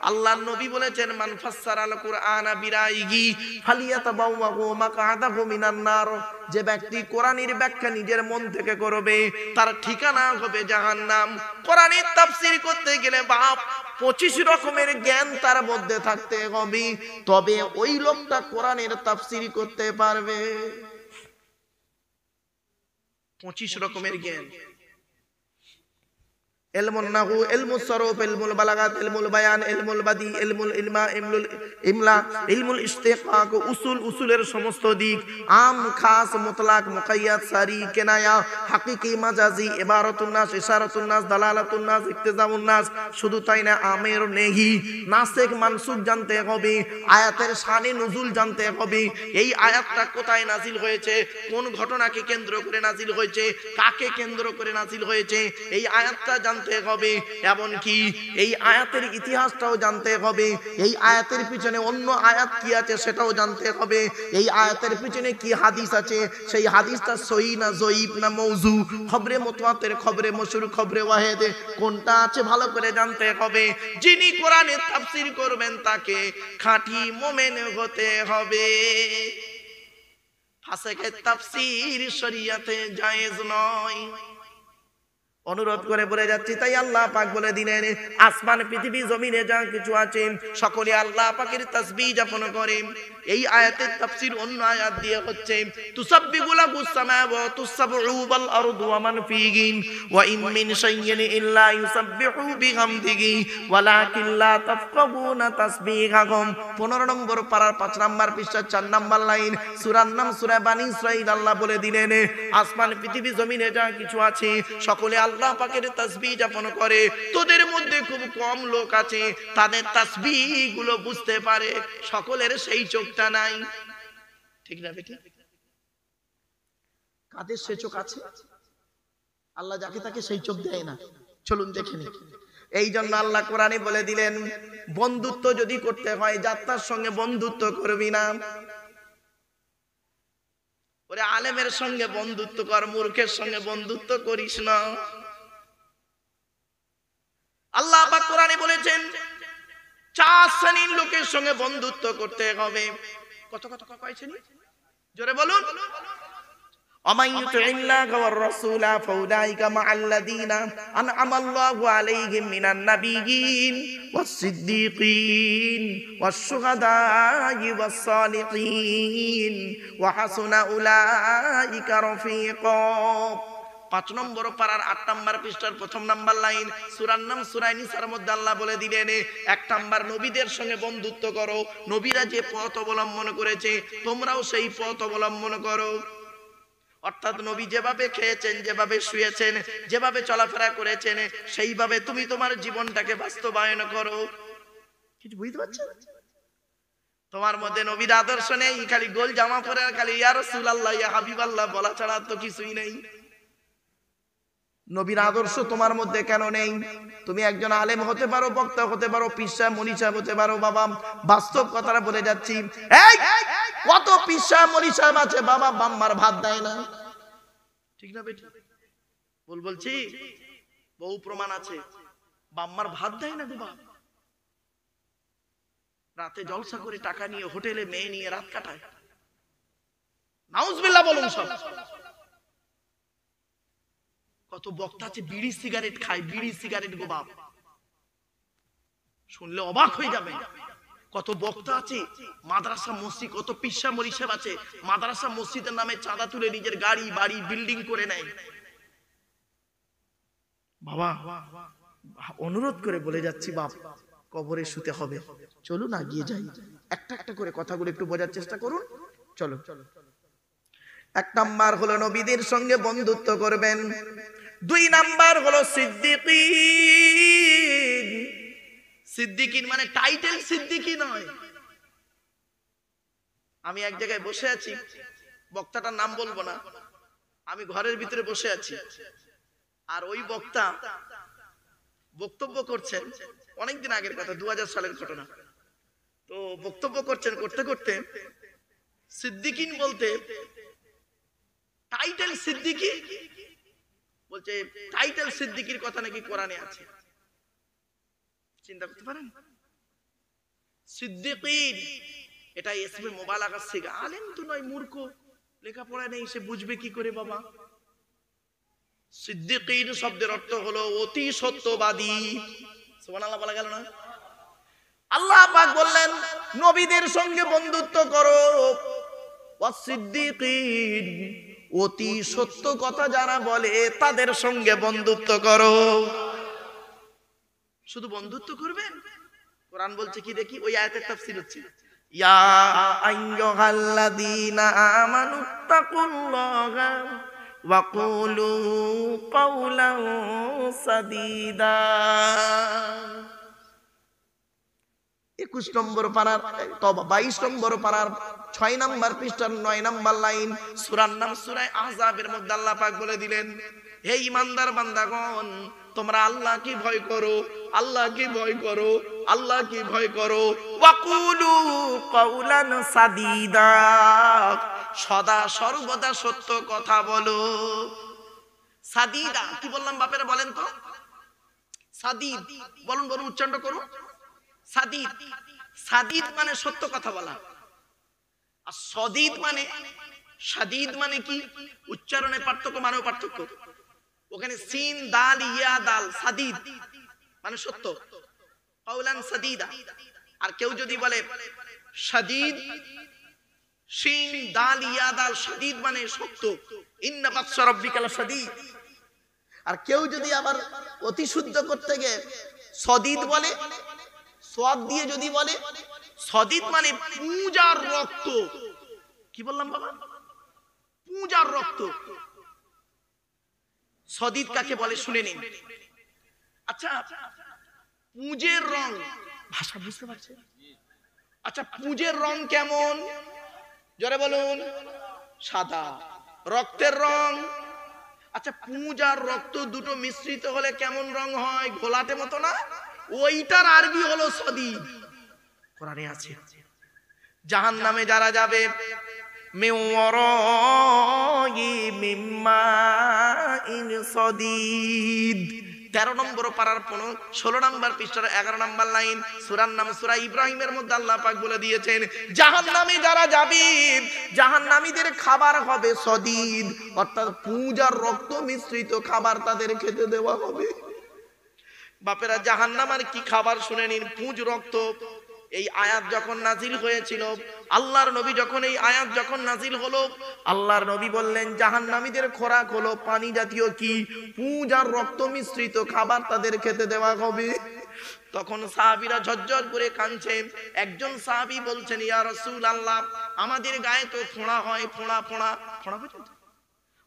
আল্লাহর নবী বলেছেন মান ফাসসারাল কুরআনা বিরাইহি ফালিয়াতাবাওয়াহু মাকআদাহু মিনান নার। যে ব্যক্তি কোরআনের ব্যাখ্যা নিজের মন থেকে করবে তার ঠিকানা হবে জাহান্নাম। কোরআনের তাফসীর করতে গেলে বাপ 25 রকমের জ্ঞান তার মধ্যে থাকতে হবে, তবে ওই লোকটা কোরআনের তাফসীর করতে পারবে। 25 রকমের জ্ঞান, ইলমুন নাহু, ইলমুস সরফ, ইলমুল বালাগাত, ইলমুল বায়ান, ইলমুল বাদি, ইলমুল ইলমা, ইলমুল ইমলা, ইলমুল ইশতিকাক, উসুলের সমস্ত দিক, আম খাস মুতলাক মুকাইয়াদ সারি কেনায়া হাকিকি মাজাজি ইবারাতুন নাস ইশারাতুন নাস দালালাতুন নাস ইক্তিজামুন নাস। শুধু তাই না, আমের নেহি নাসিক মানসুখ জানতে হবে, আয়াতের শানে নুজুল জানতে হবে, এই আয়াতটা কোথায় নাজিল হয়েছে, কোন ঘটনাকে কেন্দ্র করে নাজিল হয়েছে, কাকে কেন্দ্র করে নাজিল হয়েছে, এই আয়াতটা জানতে হবে। এমনকি এই আয়াতের ইতিহাসটাও জানতে হবে, এই আয়াতের পিছনে অন্য আয়াত কি আছে সেটাও জানতে হবে, এই আয়াতের পিছনে কি হাদিস আছে, সেই হাদিসটা সহিহ না জয়ীফ না মওযু, খবরে মুতওয়াতির, খবরে মশহুর, খবরে ওয়াহিদ কোনটা আছে ভালো করে জানতে হবে। যিনি কোরআনের তাফসীর করবেন তাকে খাঁটি মুমিন হতে হবে। ফাসিকের তাফসীর শরীয়তে জায়েজ নয়। অনুরোধ করে বলে যাচ্ছি, তাই আল্লাহ পাক বলে দিলেন আসমান পৃথিবী জমিনে যা কিছু আছে সকলে আল্লাহ পাকের তাসবিহ যাপন করে। এই আয়াতের তাফসীর অন্য আয়াত দিয়ে হচ্ছে তুসাব্বিহু লাহুস সামাওয়াতুস সাবউ ওয়াল আরদু ওয়া মান ফীহিন ওয়া ইন মিন শাইইন ইল্লা ইউসাব্বিহু বিহামদিহি ওয়ালাকিন লা তাফকাহুনা তাসবিহাহুম। 15 নম্বর পারার 5 নম্বর পৃষ্ঠা 4 নম্বর লাইন, সূরার নাম সূরা বানী ইসরাঈল। আল্লাহ বলে দিলেন আসমান পৃথিবী জমিনে যা কিছু আছে সকলে আল্লাহ পাকের তাসবিহ যাপন করে। তোদের মধ্যে খুব কম লোক আছে তাদের তাসবিহ গুলো বুঝতে পারে, সকলের সেই চোখটা নাই, ঠিক না বেটি? কাদের সে চোখ আছে? আল্লাহ যাকে তাকে সেই চোখ দেয় না। চলুন দেখে নিই। এই জন্য আল্লাহ কোরআনে বলে দিলেন বন্ধুত্ব যদি করতে হয় যাত্রার সঙ্গে বন্ধুত্ব করবি না। ওরে আলেমের সঙ্গে বন্ধুত্ব কর, মূর্খের সঙ্গে বন্ধুত্ব করিস না। আল্লাহ পাক কোরআনে বলেছেন 4 শ্রেণীর লোকের সঙ্গে বন্ধুত্ব করতে হবে। কত কত কয় শ্রেণী? জোরে বলুন। ومن يطع الله والرسول فاولئك مع الذين انعم الله عليهم من النبيين والصديقين والشهداء والصالحين وحسن اولئك رفيقا। 5 নম্বর পারার 8 নম্বর পৃষ্ঠার 1 নম্বর লাইন, সূরার নাম সূরা নিসার মধ্যে আল্লাহ বলে দিলেন 1 নম্বর নবীদের সঙ্গে বন্ধুত্ব করো, নবীরা যে পথ অবলম্বন করেছে তোমরাও সেই পথ অবলম্বন করো। অর্থাৎ নবী যেভাবে খেয়েছেন, যেভাবে শুয়েছেন, যেভাবে চলাফেরা করেছেন সেইভাবে তুমি তোমার জীবনটাকে বাস্তবায়ন করো। কিছু বুঝতে পারছেন? তোমার মধ্যে নবীর আদর্শ নেই, খালি গোল জামা পরে আর খালি ইয়া রাসূলুল্লাহ ইয়া হাবিবাল্লাহ বলা ছাড়া তো কিছুই নেই। নবীর আদর্শ তোমার মধ্যে কেন নেই? তুমি একজন আলেম হতে পারো, বক্তা হতে পারো, পীর সাহেব মুনি সাহেব হতে পারো, বাবা বাস্তব কথাটা বলে যাচ্ছি। এই কত পীর সাহেব মুনি সাহেব আছে বাবা বাম্মার ভাত দেয় না, ঠিক না বেটি? বলছি বহু প্রমাণ আছে, বাম্মার ভাত দেয় না গো বাবা। রাতে জলসা করে টাকা নিয়ে হোটেলে মেয়ে নিয়ে রাত কাটায়, নাউজুবিল্লাহ বলুন সব। কত বক্তা আছে বিড়ি সিগারেট খায়, বিড়ি সিগারেট গো বাপ, শুনলে অবাক হয়ে যাবে। কত বক্তা আছে মাদ্রাসা মসজিদ, কত পিসা মরিসাব আছে মাদ্রাসা মসজিদের নামে চাঁদা তুলে নিজের গাড়ি বাড়ি বিল্ডিং করে নেয়। বাবা অনুরোধ করে বলে যাচ্ছি, বাপ কবরে শুতে হবে, চলুন না গিয়ে যাই। একটা একটা করে কথাগুলো একটু বোঝার চেষ্টা করুন। চলো, এক নাম্বার হলো নবীদের সঙ্গে বন্ধুত্ব করবেন, দুই নাম্বার হলো সিদ্দিকিন। সিদ্দিকিন মানে টাইটেল সিদ্দিকি নয়। আমি এক জায়গায় বসে আছি, বক্তাটার নাম বলবো না, আমি ঘরের ভিতরে বসে আছি, আর ওই বক্তা বক্তব্য করছেন, অনেকদিন আগের কথা, 2000 সালের ঘটনা। তো বক্তব্য করছেন, করতে করতে সিদ্দিকিন বলতে টাইটেল সিদ্দিকি বলছে, টাইটেল সিদ্দিকির কথা নাকি কোরআনে আছে। চিন্তা করতে পারেন, সিদ্দিকিন এটা ইসমে মুবালাগা সিগা। আলেম তো নয়, মূর্খ, লেখাপড়া নেই, সে বুঝবে কি করে বাবা? সিদ্দিকিন শব্দের অর্থ হলো অতি সত্যবাদী। সুবহানাল্লাহ বলা গেল না? আল্লাহ পাক বললেন নবীদের সঙ্গে বন্ধুত্ব করো, ওয়াসিদ্দিকিন অতি সত্য কথা যারা বলে তাদের সঙ্গে বন্ধুত্ব করো। শুধু বন্ধুত্ব করবেন? কোরআন বলছে কি দেখি, ওই আয়াতের তাফসীর হচ্ছে, ইয়া আইয়ুহাল্লাযীনা আমানুত্তাকুল্লাহা ওয়া কুলু কাওলান সাদীদা। 21 নম্বর পারার, তবা 22 নম্বর পারার 6 নম্বর পৃষ্ঠার 9 নম্বর লাইন, সূরার নাম সূরা আহজাবের মধ্যে আল্লাহ পাক বলে দিলেন, হে ঈমানদার বান্দাগণ, তোমরা আল্লাহকে ভয় করো, আল্লাহকে ভয় করো, আল্লাহকে ভয় করো। ওয়াকুলু কাওলান সাদীদা, সদা সর্বদা সত্য কথা বলো। সাদীদা কি বললাম বাপেরা বলেন তো? সাদীদ বলুন, বলুন, উচ্চারণ করুন। সাদীদ, সাদীদ মানে সত্য কথা বলা, আর সদীদ মানে, সাদীদ মানে কি? উচ্চারণের পার্থক্য, মানেও পার্থক্য। ওখানে সিন দাল ইয়া দাল, সাদীদ মানে সত্য, কাওলান সাদীদা। আর কেউ যদি বলে সাদীদ, সিন দাল ইয়া দাল, সাদীদ মানে সত্য, ইন্না বাতশা রাব্বিকা লাশাদীদ। আর কেউ যদি আবার অতি শুদ্ধ করতে গিয়ে সদীদ বলে, সদ দিয়ে যদি বলে, সদীদ মানে পূজার রক্ত। কি বললাম বাবা? পূজার রক্ত। সদীদ কাকে বলে শুনে নিন। আচ্ছা, পুঁজের রং, ভাষা বুঝতে পারছেন? আচ্ছা, পুঁজের রং কেমন? জোরে বলুন। সাদা। রক্তের রং? আচ্ছা, পুঁজ আর রক্ত দুটো মিশ্রিত হলে কেমন রং হয়? ঘোলাটে মতো না? ওইটার আরবি হলো সদীদ। কোরআনে আছে, জাহান্নামে যারা যাবে, মিওয়ারাই মিম্মাইন সদীদ। 13 নম্বর পারার 16 নম্বর পৃষ্ঠার 11 নম্বর লাইন, সূরার নাম সূরা ইব্রাহিমের মধ্যে আল্লাহ পাক বলে দিয়েছেন, জাহান্নামে যারা যাবে, জাহান্নামীদের খাবার হবে সদীদ, অর্থাৎ পুঁজ আর রক্ত মিশ্রিত খাবার তাদের খেতে দেওয়া হবে। বাপেরা, জাহান্নামের কি খাবার শুনে নিন, পুঁজ রক্ত। এই আয়াত যখন নাজিল হয়েছিল, আল্লাহর নবী যখন এই আয়াত যখন নাজিল হলো, আল্লাহর নবী বললেন জাহান্নামীদের খোরাক হলো পানি জাতীয় কি, পুঁজ আর রক্ত মিশ্রিত খাবার তাদের খেতে দেওয়া হবে। তখন সাহাবীরা ঝরঝর করে কাঁদছেন। একজন সাহাবী বলছেন, ইয়া রাসূলুল্লাহ, আমাদের গায়ে তো ফোঁড়া হয়, ফোঁড়া ফোঁড়া ফোঁড়া বুঝছেন,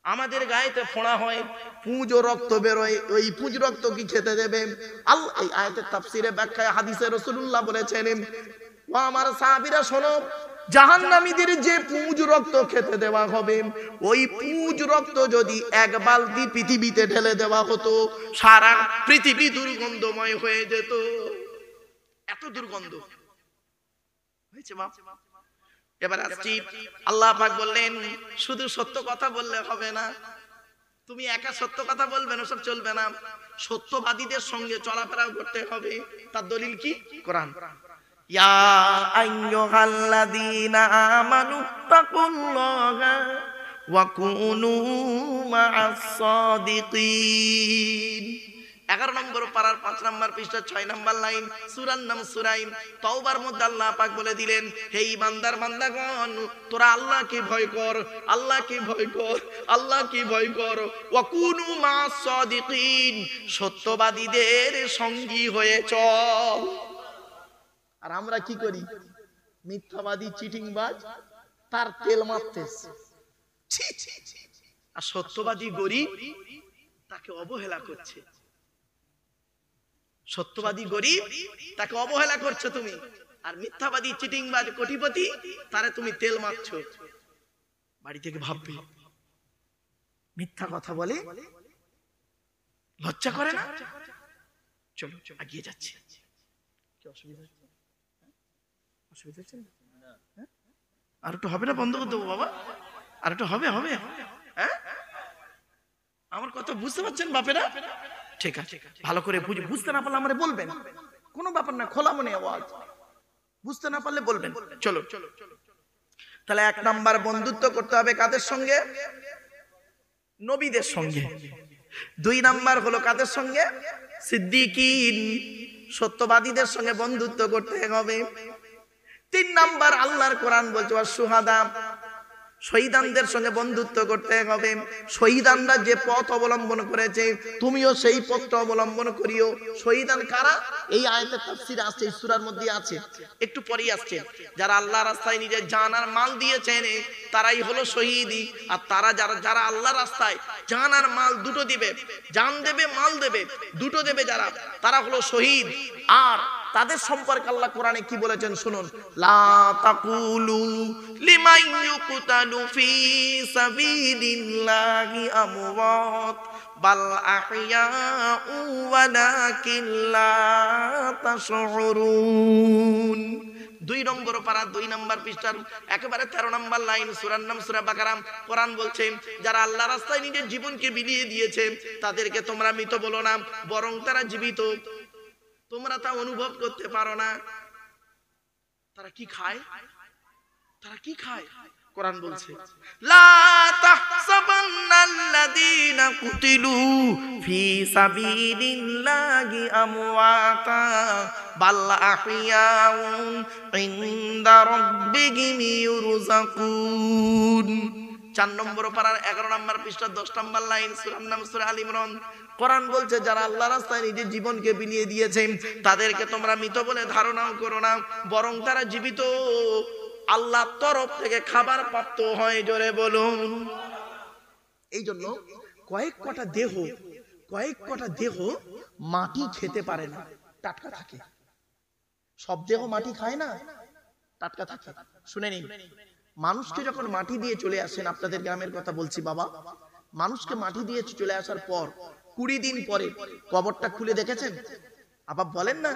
আমাদের গায়েতে ফোঁড়া হয়, পুঁজ ও রক্ত বেরোয়, ওই পুঁজ রক্ত কি খেতে দেবে? আল্লাহ এই আয়াতের তাফসীরে ব্যাখ্যায় হাদিসে রাসূলুল্লাহ বলেছেন, ও আমার সাহাবীরা শোনো, জাহান্নামীদের যে পুঁজ রক্ত খেতে দেওয়া হবে, ওই পুঁজ রক্ত যদি এক বালতি পৃথিবীতে ঢেলে দেওয়া হতো, সারা পৃথিবী দুর্গন্ধময় হয়ে যেত। এত দুর্গন্ধ হয়েছে বাপ। এবার আসছি, আল্লাহ পাক বললেন শুধু সত্য কথা বললে হবে না, তুমি একা সত্য কথা বলবে না, সব চলবে না, সত্যবাদীদের সঙ্গে চলাফেরা করতে হবে। তার দলিল কি? কোরআন। ইয়া আইয়ুহাল্লাযীনা আমানু তাকুল্লাহা ওয়া কুনু মা'আস সাদিকিন। 11 নম্বর পারার 5 নম্বর পৃষ্ঠা 6 নম্বর লাইন, সূরার নাম সূরা তাওবার মধ্যে আল্লাহ পাক বলে দিলেন, হে ঈমানদার বান্দাগণ, তোরা আল্লাহকে ভয় কর, আল্লাহকে ভয় কর, আল্লাহকে ভয় কর, ওয়া কুনু মা'আস সাদিকিন, সত্যবাদীদের সঙ্গী হয়ে চল। আর আমরা কি করি? মিথ্যাবাদী, চিটিংবাজ, তার তেল মারতেছে। আর সত্যবাদী গরিব, তাকে অবহেলা করছে। সত্যবাদী গরিব, তাকে অবহেলা করছো তুমি। আর মিথ্যাবাদী, চিটিংবাজ, কোটিপতি, তারে তুমি তেল মারছো। বাড়ি থেকে ভাববে, মিথ্যা কথা বলে, লজ্জা করে না? চলো এগিয়ে যাচ্ছি। কি অসুবিধা হচ্ছে? অসুবিধা হচ্ছে না? আর একটু হবে না? বন্ধ করে দেবো বাবা? আর একটু হবে? হবে? হ্যাঁ, আমার কথা বুঝতে পারছেন বাপেরা? ঠিক আছে, ভালো করে বুঝতে না পারলে আমারে বলবেন, কোনো ব্যাপার না, খোলা মনে আওয়াজ। বুঝতে না পারলে বলবেন। চলো, তাহলে 1 নাম্বার বন্ধুত্ব করতে হবে কাদের সঙ্গে? নবীদের সঙ্গে। 2 নাম্বার হলো কাদের সঙ্গে? সিদ্দিকিন, সত্যবাদীদের সঙ্গে বন্ধুত্ব করতে হবে। 3 নাম্বার আল্লাহর কোরআন বলছে ওয়াসশুহাদা, শহীদানদের সঙ্গে বন্ধুত্ব করতে হবে। শহীদানরা যে পথ অবলম্বন করেছে, তুমিও সেই পথটা অবলম্বন করিও। শহীদান কারা? এই আয়াতের তাফসীরে আছে, এই সূরার মধ্যে আছে, একটু পরেই আসছে। যারা আল্লাহর রাস্তায় নিজের জান আর মাল দিয়েছেন, তারাই হলো শহীদি। আর তারা যারা আল্লাহর রাস্তায় জান আর মাল দুটো দিবে, জান দেবে, মাল দেবে, দুটো দেবে, যারা, তারা হলো শহীদ। আর তাদের সম্পর্কে আল্লাহ কোরআনে কি বলেছেন শুনুন, লা তাকুলু লিমান ইউকতালু ফি সাবিলিল্লাহি আমওয়াত বাল আহইয়াউ ওয়ালাকিন লা তাশউরুন। 2 নম্বর পারা 2 নম্বর পৃষ্ঠার একেবারে 13 নম্বর লাইন, সূরার নাম সূরা বাকারা। কোরআন বলছে, যারা আল্লাহর রাস্তায় নিজের জীবনকে বিলিয়ে দিয়েছে, তাদেরকে তোমরা মৃত বলো না, বরং তারা জীবিত। তোমরা তা অনুভব করতে পারো না। তারা কি খায়? তারা কি খায়? কোরআন বলছে, লা তাহসাবান্নাল্লাযীনা কুতিলু ফি সাবিলিল্লাহি আমওয়াতা বাল আহইয়াউন ইনদা রাব্বিহিম ইউরযাকুন। 4 নম্বর পারার 11 নম্বর পৃষ্ঠা 10 নম্বর লাইন, সূরার নাম সূরা আল ইমরান। কোরআন বলছে, যারা আল্লাহর রাস্তায় নিজের জীবনকে বিলিয়ে দিয়েছে, তাদেরকে তোমরা মৃত বলে ধারণাও করো না, বরং তারা জীবিত, আল্লাহর তরফ থেকে খাবার প্রাপ্ত হয়। জোরে বলুন। এই জন্য কয়েক কটা দেহ মাটি খেতে পারে না, টাটকা থাকে। সব দেহ মাটি খায় না, টাটকা থাকে। শুনে নিন, মানুষকে যখন মাটি দিয়ে চলে আসেন, আপনাদের গ্রামের কথা বলছি বাবা, মানুষকে মাটি দিয়ে চলে আসার পর 20 দিন পরে কবরটা খুলে দেখেছেন? আবার বলেন না,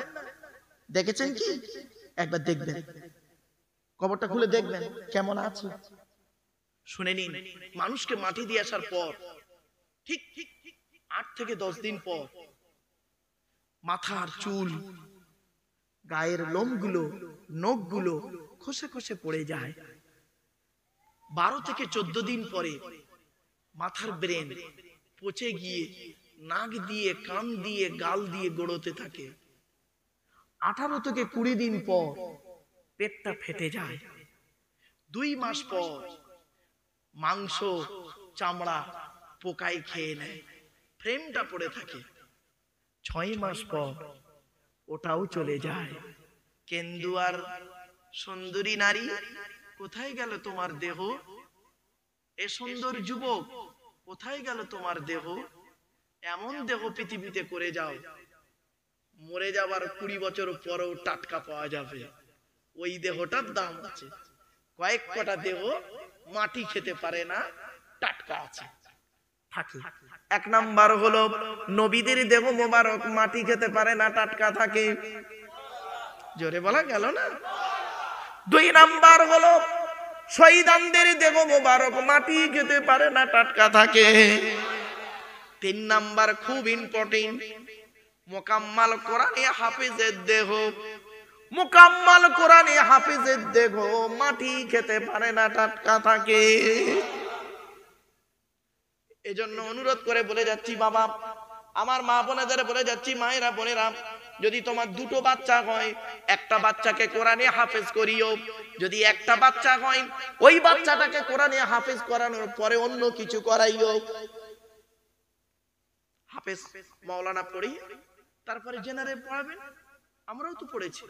দেখেছেন কি? একবার দেখবেন, কবরটা খুলে দেখবেন কেমন আছে। শুনে নিন, মানুষকে মাটি দিয়ে আসার পর ঠিক 8 থেকে 10 দিন পর মাথার চুল, গায়ের লোমগুলো, নখগুলো খসে খসে পড়ে যায়। 12 থেকে 14 দিন পরে মাথার ব্রেন পচে গিয়ে নাক দিয়ে, কান দিয়ে, গাল দিয়ে গড়োতে থাকে। 18 থেকে 20 দিন পর পেটটা ফেটে যায়। 2 মাস পর মাংস, চামড়া পোকায় খেয়ে নেয়, ফ্রেমটা পড়ে থাকে। 6 মাস পর ওটাও চলে যায়। কেন্দুয়ার সুন্দরী নারী, কোথায় গেল তোমার দেহ? এ সুন্দর যুবক, কোথায় গেল তোমার দেহ? এমন দেহ পৃথিবীতে করে যাও, মরে যাবার 20 বছর পরেও টাটকা পাওয়া যাবে। ওই দেহটার দাম আছে। কয়েক কটা দেহ মাটি খেতে পারে না, টাটকা আছে থাকে। এক নাম্বার হলো নবীদের দেহ মোবারক মাটি খেতে পারে না, টাটকা থাকে। জোরে বলা গেল না? দুই নাম্বার হলো শহীদানদের দেহ মোবারক মাটি খেতে পারে না, টাটকা থাকে। তিন নাম্বার খুব ইম্পর্টেন্ট, মোকাম্মাল কোরআনে হাফেজের দেহ, মোকাম্মাল কোরআনে হাফেজের দেহ মাটি খেতে পারে না, টাটকা থাকে। এজন্য অনুরোধ করে বলে যাচ্ছি বাবা, আমার মা বোনেদের বলে যাচ্ছি, মায়েরা বোনেরা, যদি তোমার দুটো বাচ্চা হয়, একটা বাচ্চাকে কোরআনে হাফেজ করিও। যদি একটা বাচ্চা হয়, ওই বাচ্চাটাকে কোরআনে হাফেজ করানোর পরে অন্য কিছু করাইও। হাফেজ মাওলানা পড়ি, তারপরে জেনারেল পড়াবেন। আমরাও তো পড়েছি,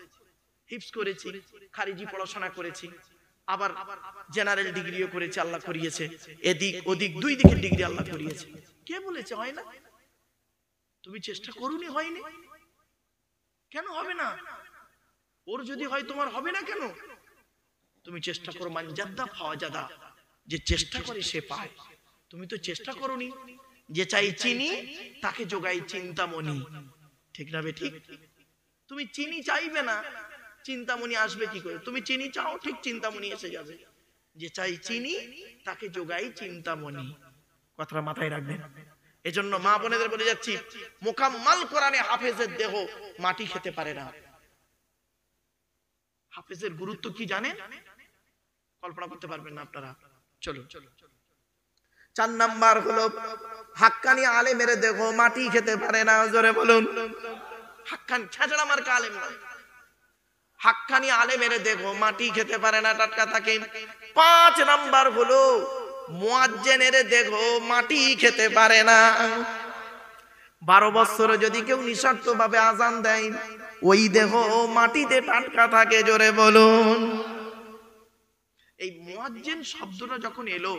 হিফজ করেছি, খারিজি পড়াশোনা করেছি, আবার জেনারেল ডিগ্রিও করেছে, আল্লাহ করিয়েছে। এদিক ওদিক দুই দিকের ডিগ্রি আল্লাহ করিয়েছে। কে বলেছে হয় না? তুমি চেষ্টা করুনি, হয়নি। কেন হবে না? ওর যদি হয় তোমার হবে না কেন? তুমি চেষ্টা করো, মানজাদা ফাওয়াজাদা, যে চেষ্টা করে সে পায়। তুমি তো চেষ্টা করোনি। যে চাই চিনি তাকে যোগাই চিন্তামণি, ঠিক না বেঠিক? তুমি চিনি চাইবে না, চিন্তামণি আসবে কি করে? তুমি চিনি চাও, ঠিক চিন্তামণি এসে যাবে। যে চাই চিনি তাকে যোগাই চিন্তামণি, কথাটা মাথায় রাখবেন। এজন্য মা বোনেদের বলে যাচ্ছি, মোকাম্মাল কোরআনে হাফেজের দেহ মাটি খেতে পারে না। হাফেজের গুরুত্ব কি জানেন? কল্পনা করতে পারবেন না আপনারা। চলো, চার নাম্বার হলো হাক্কানি আলেমের দেহ মাটি খেতে পারে না। জোরে বলুন। হাক্কানি ছাড়া আমার আলেম নয়, হাক্কানি আলেমের দেহ মাটি খেতে পারে না, টাটকা থাকে। পাঁচ নাম্বার হলো মুয়াজ্জিনের দেহ মাটি খেতে পারে না। 12 বছর যদি কেউ নিঃস্বার্থ ভাবে আজান দেয়, ওই দেহ মাটিতে টাটকা থাকে। জোরে বলুন। এই মুয়াজ্জিন শব্দটা যখন এলো,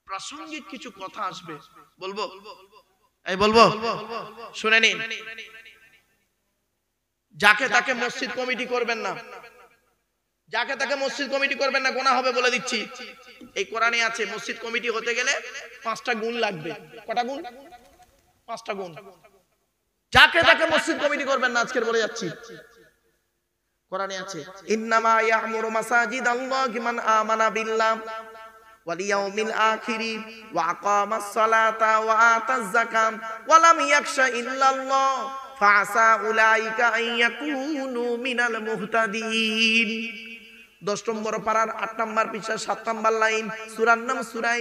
প্রাসঙ্গিক কিছু কথা আসবে, বলবো? এই বলবো, শুনে নিন। যাকে তাকে মসজিদ কমিটি করবেন না, যাকে তাকে মসজিদ কমিটি করবেন না, গোনা হবে বলে দিচ্ছি। এই কোরআনে আছে মসজিদ কমিটি হতে গেলে 5টা গুণ লাগবে। কটা গুণ? 5টা গুণ। যাকে তাকে মসজিদ কমিটি করবেন না, আজকের বলে যাচ্ছি। কোরআনে আছে, ইন্নামা ইয়ামুরু মাসাজিদাল্লাহি মান আমানা বিল্লাহ ওয়াল ইয়াউমিল আখিরি ওয়া আকামাস সালাতা ওয়া আতাজ যাকাত ওয়া লাম ইয়াখশা ইল্লাল্লাহ ফাসা উলাইকা আন ইয়াকুনু মিনাল মুহতাদিন। 10 নম্বর পারার 8 নম্বর পৃষ্ঠা 7 নম্বর লাইন, সূরার নাম সূরা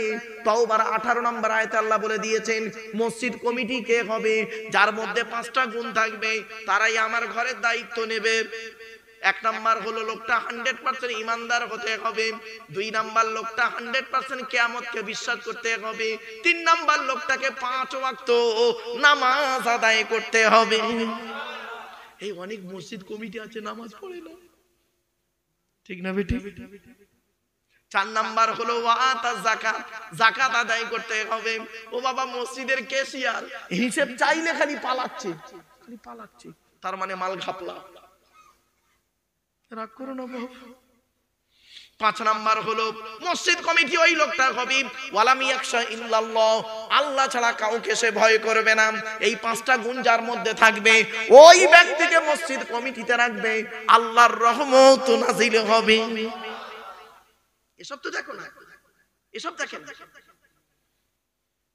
তাওবার 18 নম্বর আয়াতে আল্লাহ বলে দিয়েছেন, মসজিদ কমিটি কে হবে? যার মধ্যে 5টা গুণ থাকবে, তারাই আমার ঘরের দায়িত্ব নেবে। 1 নাম্বার হলো লোকটা 100% ইমানদার হতে হবে। 2 নাম্বার লোকটা 100% কিয়ামতকে বিশ্বাস করতে হবে। 3 নাম্বার লোকটাকে 5 ওয়াক্ত নামাজ আদায় করতে হবে। এই অনেক মসজিদ কমিটি আছে নামাজ পড়ে না, ঠিক না বেটি? 4 নাম্বার হলো ওয়াতা যাকাত, যাকাত আদায় করতে হবে। ও বাবা, মসজিদের ক্যাশিয়ার হিসাব চাইলে খালি পালাচ্ছে, খালি পালাচ্ছে, তার মানে মাল ঘাপলা। রাগ করো না বাবা। 5 নাম্বার হলো মসজিদ কমিটি ওই লোকটা হবে ওয়ালাম ইয়াখশা ইল্লাল্লাহ, আল্লাহ ছাড়া কাউকে সে ভয় করবে না। এই 5টা গুণ যার মধ্যে থাকবে, ওই ব্যক্তিকে মসজিদ কমিটিতে রাখবে, আল্লাহর রহমত নাযিল হবে। এসব তো দেখো না, এসব দেখেন।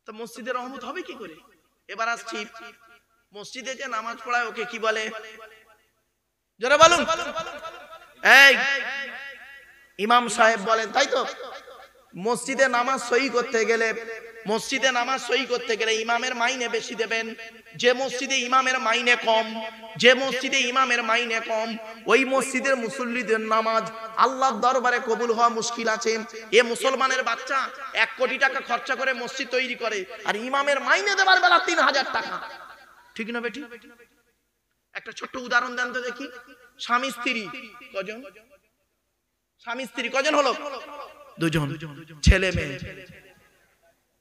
তো মসজিদের রহমত হবে কি করে? এবার আসছি, মসজিদে যে নামাজ পড়ায় ওকে কি বলে? জোরে বলুন। এই ইমাম সাহেব বলেন, তাই তো? মসজিদে নামাজ সহি করতে গেলে, মসজিদে নামাজ সহি করতে গেলে ইমামের মাইনে বেশি দেবেন। যে মসজিদে ইমামের মাইনে কম, যে মসজিদে ইমামের মাইনে কম, ওই মসজিদের মুসল্লিদের নামাজ আল্লাহর দরবারে কবুল হওয়া মুশকিল আছে। এ মুসলমানের বাচ্চা 1 কোটি টাকা খরচা করে মসজিদ তৈরি করে, আর ইমামের মাইনে দেবার বেলা 3000 টাকা, ঠিক না বেটি? একটা ছোট্ট উদাহরণ দেন তো দেখি। স্বামী স্ত্রী কজন? স্বামী স্ত্রী কজন হলো? 2 জন। ছেলে মেয়ে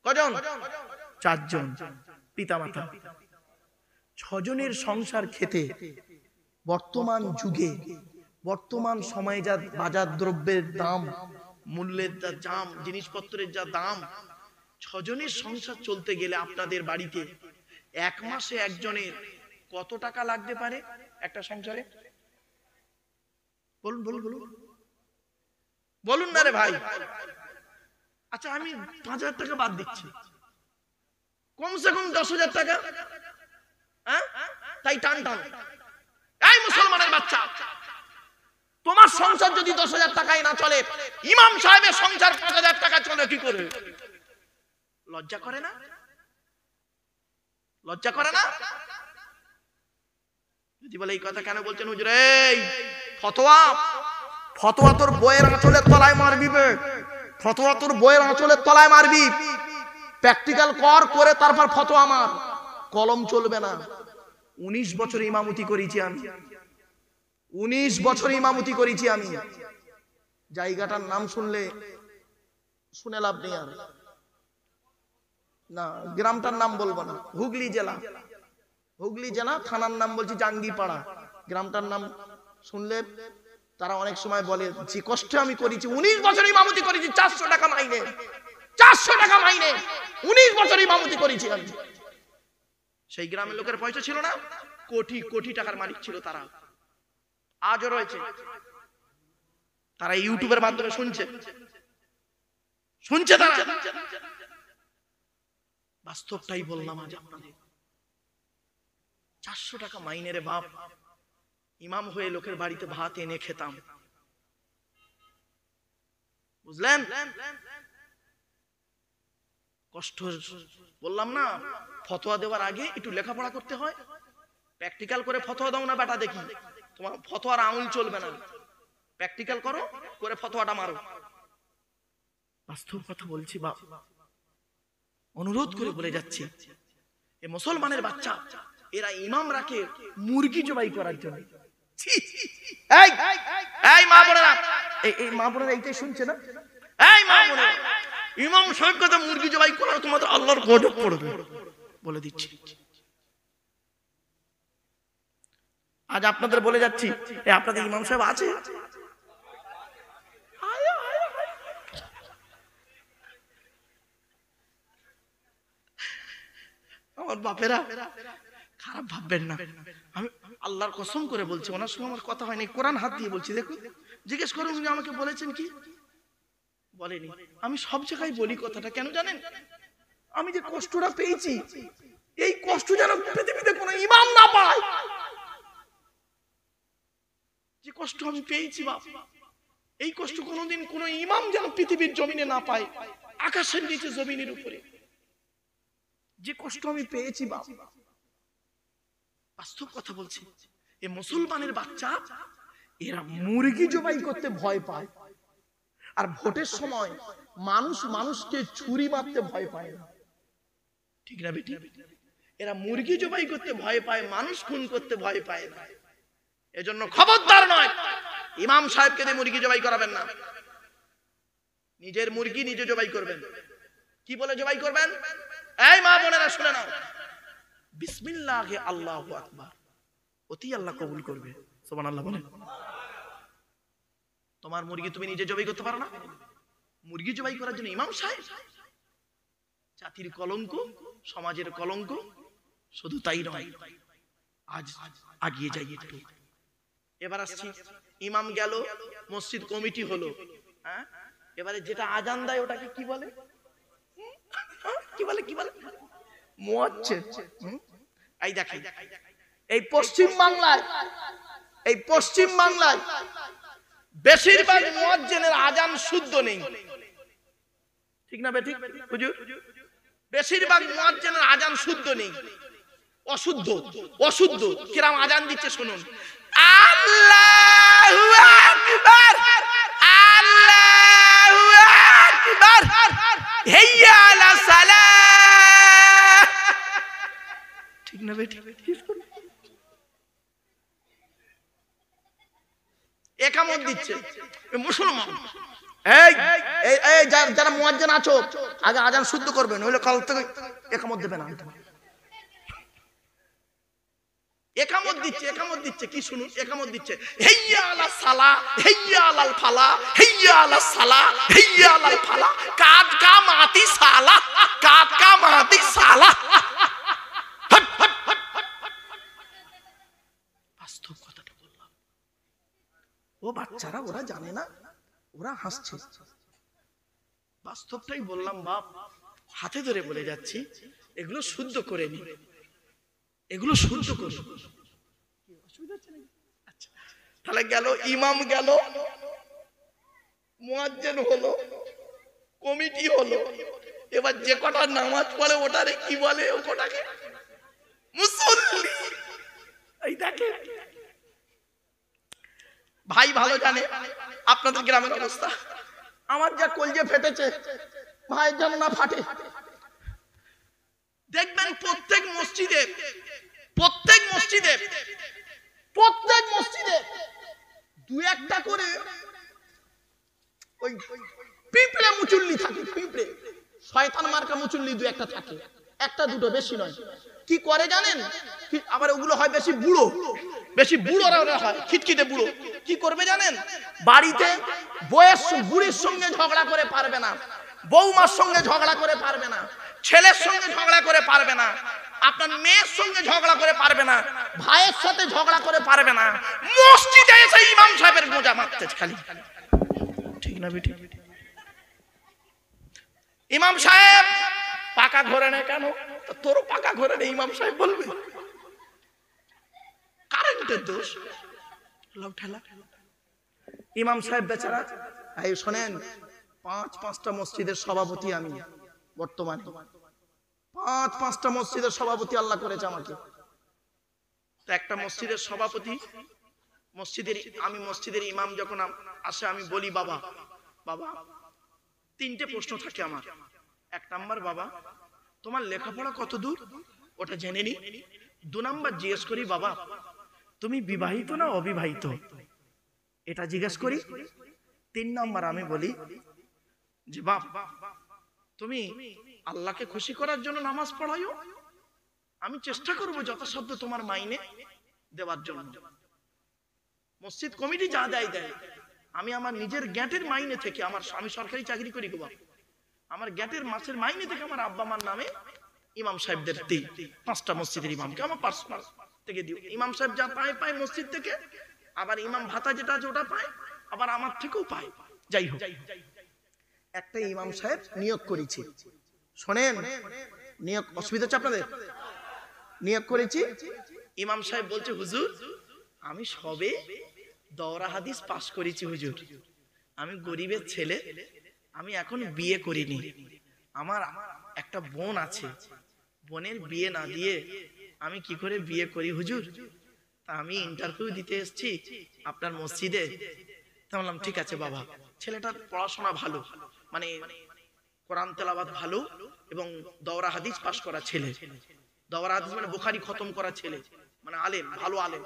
কজন? 4 জন। পিতামাতা 6 জনের সংসার খেতে বর্তমান যুগে বর্তমান সময়ে যা বাজার দ্রব্যের দাম, মূল্যের যা দাম, জিনিসপত্রের যা দাম, 6 জনের সংসার চলতে গেলে আপনাদের বাড়িতে এক মাসে একজনের কত টাকা লাগতে পারে একটা সংসারে? বলুন বলুন বলুন বলুন না রে ভাই। আচ্ছা আমি 5,000 টাকা বাদ দিচ্ছি, কমসে কম 10,000 টাকা। হ্যাঁ, তাই টান টান। এই মুসলমানের বাচ্চা, তোমার সংসার যদি 10,000 টাকায় না চলে, ইমাম সাহেবের সংসার 5,000 টাকা চলে কি করে? লজ্জা করে না? লজ্জা করে না? যদি বলে এই কথা কেন বলছেন হুজুর? এই ফতোয়া, ফতোয়া তোর বইয়ের আঁচলের তলায় মারবি বে, ফতোয়া তোর বইয়ের আঁচলের তলায় মারবি। প্র্যাকটিক্যাল কর, করে তারপর ফতোয়া মার, কলম চলবে না। 19 বছর ইমামতি করেছি আমি, 19 বছর ইমামতি করেছি আমি। জায়গাটার নাম শুনলে শুনে লাভ নেই আর, না গ্রামটার নাম বলবো না। হুগলি জেলা, হুগলি জেলা, থানার নাম বলছি জাঙ্গিপাড়া। গ্রামটার নাম শুনলে তারা অনেক সময় বলে যে কষ্টে আমি করেছি, 19 বছর ইমামতি করেছি, 400 টাকা মাইনে, 400 টাকা মাইনে, 19 বছর ইমামতি করেছি আমি। সেই গ্রামের লোকের পয়সা ছিল না, কোটি কোটি টাকার মালিক ছিল তারা, আজও রয়েছে। তারা ইউটিউবের মাধ্যমে শুনছে, শুনছে তারা। বাস্তবটাই বললাম আজ আপনাদের। 400 টাকা মাইনে রে বাপ, ইমাম হয়ে লোকের বাড়িতে ভাত এনে খেতাম, বুঝলেন? কষ্ট। বললাম না, ফতোয়া দেওয়ার আগে একটু লেখাপড়া করতে হয়। প্র্যাকটিক্যাল করে ফতোয়া দাও না বেটা, দেখি তোমার ফতোয়ার আঙুল চলবে না। প্র্যাকটিক্যাল করো, করে ফতোয়াটা মারো। বাস্তব কথা বলছি বাপ, অনুরোধ করে বলে যাচ্ছি, এ মুসলমানের বাচ্চা, এরা ইমাম রাখে মুরগি জবাই করার জন্য। এই এই মা বোনেরা, এই মা বোনেরা এইটাই শুনছে না? এই মা বোনেরা, ইমাম সাহেব কথা মুরগি জবাই করা তোমাদের আল্লাহর গজব পড়বে, বলে দিচ্ছি। আজ আপনাদের বলে যাচ্ছি, আপনাদের ইমাম সাহেব আছে? আমার বাপেরা খারাপ ভাববেন না, আমি আল্লাহর কসম করে বলছি, ওনার সঙ্গে আমার কথা হয়নি, কোরআন হাত দিয়ে বলছি। দেখুন, জিজ্ঞেস করুন উনি আমাকে বলেছেন কি বলেনি। আমি সব জায়গায় বলি কথাটা, কেন জানেন? আমি যে কষ্টটা পেয়েছি, এই কষ্ট যেন পৃথিবীতে কোনো ইমাম না পায়। যে কষ্ট আমি পেয়েছি বাপ, এই কষ্ট কোনোদিন কোনো ইমাম যেন পৃথিবীর জমিনে না পায়, আকাশের নিচে জমিনের উপরে। যে কষ্ট আমি পেয়েছি বাপ, বাস্তব কথা বলছি। এ মুসলমানের বাচ্চা, এরা মুরগি জবাই করতে ভয় পায়, আর ভোটের সময় মানুষ মানুষকে ছুরি মারতে ভয় পায় না, ঠিক না বেটি? এরা মুরগি জবাই করতে ভয় পায়, মানুষ খুন করতে ভয় পায় না। এজন্য খবরদার নয়, ইমাম সাহেবকে দিয়ে মুরগি জবাই করাবেন না। নিজের মুরগি নিজে জবাই করবেন। কি বলে জবাই করবেন? এই মা বোনেরা শুনে নাও, বিসমিল্লাহে আল্লাহু আকবার, অতি আল্লাহ কবুল করবে। সুবহানাল্লাহ বলেন। তোমার মুরগি তুমি নিজে জবাই করতে পারো না? মুরগি জবাই করার জন্য ইমাম সাহেব? জাতির কলঙ্ক, সমাজের কলঙ্ক। শুধু তাই নয়, আজ আগিয়ে যাই একটু। এবার আসছি, ইমাম গেল, মসজিদ কমিটি হলো, হ্যাঁ, এবারে যেটা আজান দেয় ওটাকে কি বলে? কি বলে? কি বলে? মুয়াজ্জিন। এই দেখেন, এই পশ্চিম বাংলায়, এই পশ্চিম বাংলায় বেশিরভাগ মুয়াজ্জিনের আজান শুদ্ধ নেই, ঠিক না বেঠিক হুজুর? বেশিরভাগ মুয়াজ্জিনের আজান শুদ্ধ নেই, অশুদ্ধ। অশুদ্ধ কিরাম আজান দিচ্ছে শুনুন। আল্লাহু আকবার, আল্লাহু আকবার, হাইয়া আলা সালাহ, ঠিক না বেঠিক? একামত দিচ্ছে মুসলমান। এই এই যারা মুয়াজ্জিন আছো, আগে আজান শুদ্ধ করবে, নইলে কাল থেকে একামত দেবে না। একামত দিচ্ছে কি শুনুন, একামত দিচ্ছে, হাইয়া আলাস সালাহ, হাইয়া আলাল ফালাহ, হাইয়া আলাস সালাহ, হাইয়া আলাল ফালাহ, কাদ কামাতি সালাহ, কাদ কামাতি সালাহ। বাস্তব কথাটা বললাম, ও বাচ্চারা ওরা জানে না, ওরা হাসছে, বাস্তবটাই বললাম বাপ, হাতে ধরে বলে যাচ্ছি, এগুলো শুদ্ধ করে নি, এগুলো শুদ্ধ করে। আচ্ছা, তাহলে গেল ইমাম, গেল মুয়াজ্জিন হলো, কমিটি হলো, এবার যে কটা নামাজ পড়ে ওটারে কি বলে? ও কটাকে মুসল্লি। এই দেখে ভাই ভালো জানে আপনাদের গ্রামের অবস্থা, আমার যা কলজে ফেটেছে, ভাই যেন না ফাটে। দেখবেন প্রত্যেক মসজিদে দু একটা করে ওই পিঁপড়ে মুচুল্লি থাকে, পিঁপড়ে শয়তান মার্কা মুচুল্লি দু একটা থাকে, একটা দুটো, বেশি নয়। কি করে জানেন? আবার ওগুলো হয় বেশি বুড়োরা ওরা হয়, খিটখিটে বুড়ো। কি করবে জানেন? বাড়িতে বয়স বুড়ির সঙ্গে ঝগড়া করে পারবে না, বৌমার সঙ্গে ঝগড়া করে পারবে না, ছেলের সঙ্গে ঝগড়া করে পারবে না, আপনার মেয়ের সঙ্গে ঝগড়া করে পারবে না, ভাইয়ের সাথে ঝগড়া করে পারবে না, মসজিদে এসে ইমাম সাহেবের মোজা মারতে খালি। ঠিক না বেটি? ইমাম সাহেব পাকা ঘরে নেই কেন? তোরও পাকা ঘরে নেই, ইমাম সাহেব বলবে কারেন্টের দোষ। ইমাম সাহেব বেচারা, এই শোনেন, 5-5টা মসজিদের সভাপতি আমি বর্তমানে, 5-5টা মসজিদের সভাপতি আল্লাহ করেছে আমাকে। তো একটা মসজিদের সভাপতি, আমি মসজিদের ইমাম যখন আসে, আমি বলি বাবা 3টে প্রশ্ন থাকে আমার। 1 নাম্বার, বাবা তোমার লেখাপড়া কত দূর, ওটা জেনে নি। 2 নাম্বার জিজ্ঞেস করি, বাবা তুমি বিবাহিত না অবিবাহিত, এটা জিজ্ঞেস করি। 3 নাম্বার আমি বলি যে বাপ তুমি আল্লাহকে খুশি করার জন্য নামাজ পড়াইও, আমি চেষ্টা করব যথাসাধ্য তোমার মাইনে দেওয়ার জন্য। মসজিদ কমিটি যা দেয়, আমি আমার নিজের গ্যাটের মাইনে থেকে, আমি সরকারি চাকরি করি গো বাপ, আমার গ্যাটের মাসের মাইনে থেকে আমার আব্বা মার নামে ইমাম সাহেবদের দিই, 5টা মসজিদের ইমামকে আমার পার্সোনাল থেকে দিই। ইমাম সাহেব যা পায় মসজিদ থেকে, আবার ইমাম ভাতা যেটা আছে ওটা পায়, আবার আমার থেকেও পায়। যাই হোক, একটা ইমাম সাহেব নিয়োগ করেছি, শোনেন, নিয়োগ অসুবিধা হচ্ছে আপনাদের? নিয়োগ করেছি, ইমাম সাহেব বলছে হুজুর আমি সবে দওরা হাদিস পাস করেছি হুজুর, আমি গরিবের ছেলে, আমি এখন বিয়ে করিনি, আমার একটা বোন আছে, বোনের বিয়ে না দিয়ে আমি কি করে বিয়ে করি হুজুর? তা আমি ইন্টারভিউ দিতে এসেছি আপনার মসজিদে। তা বললাম ঠিক আছে বাবা, ছেলেটার পড়াশোনা ভালো, মানে কোরআন তেলাওয়াত ভালো, এবং দওরা হাদিস পাস করা ছেলে, দওরা হাদিস মানে বুখারী খতম করা ছেলে, মানে আলেম, ভালো আলেম।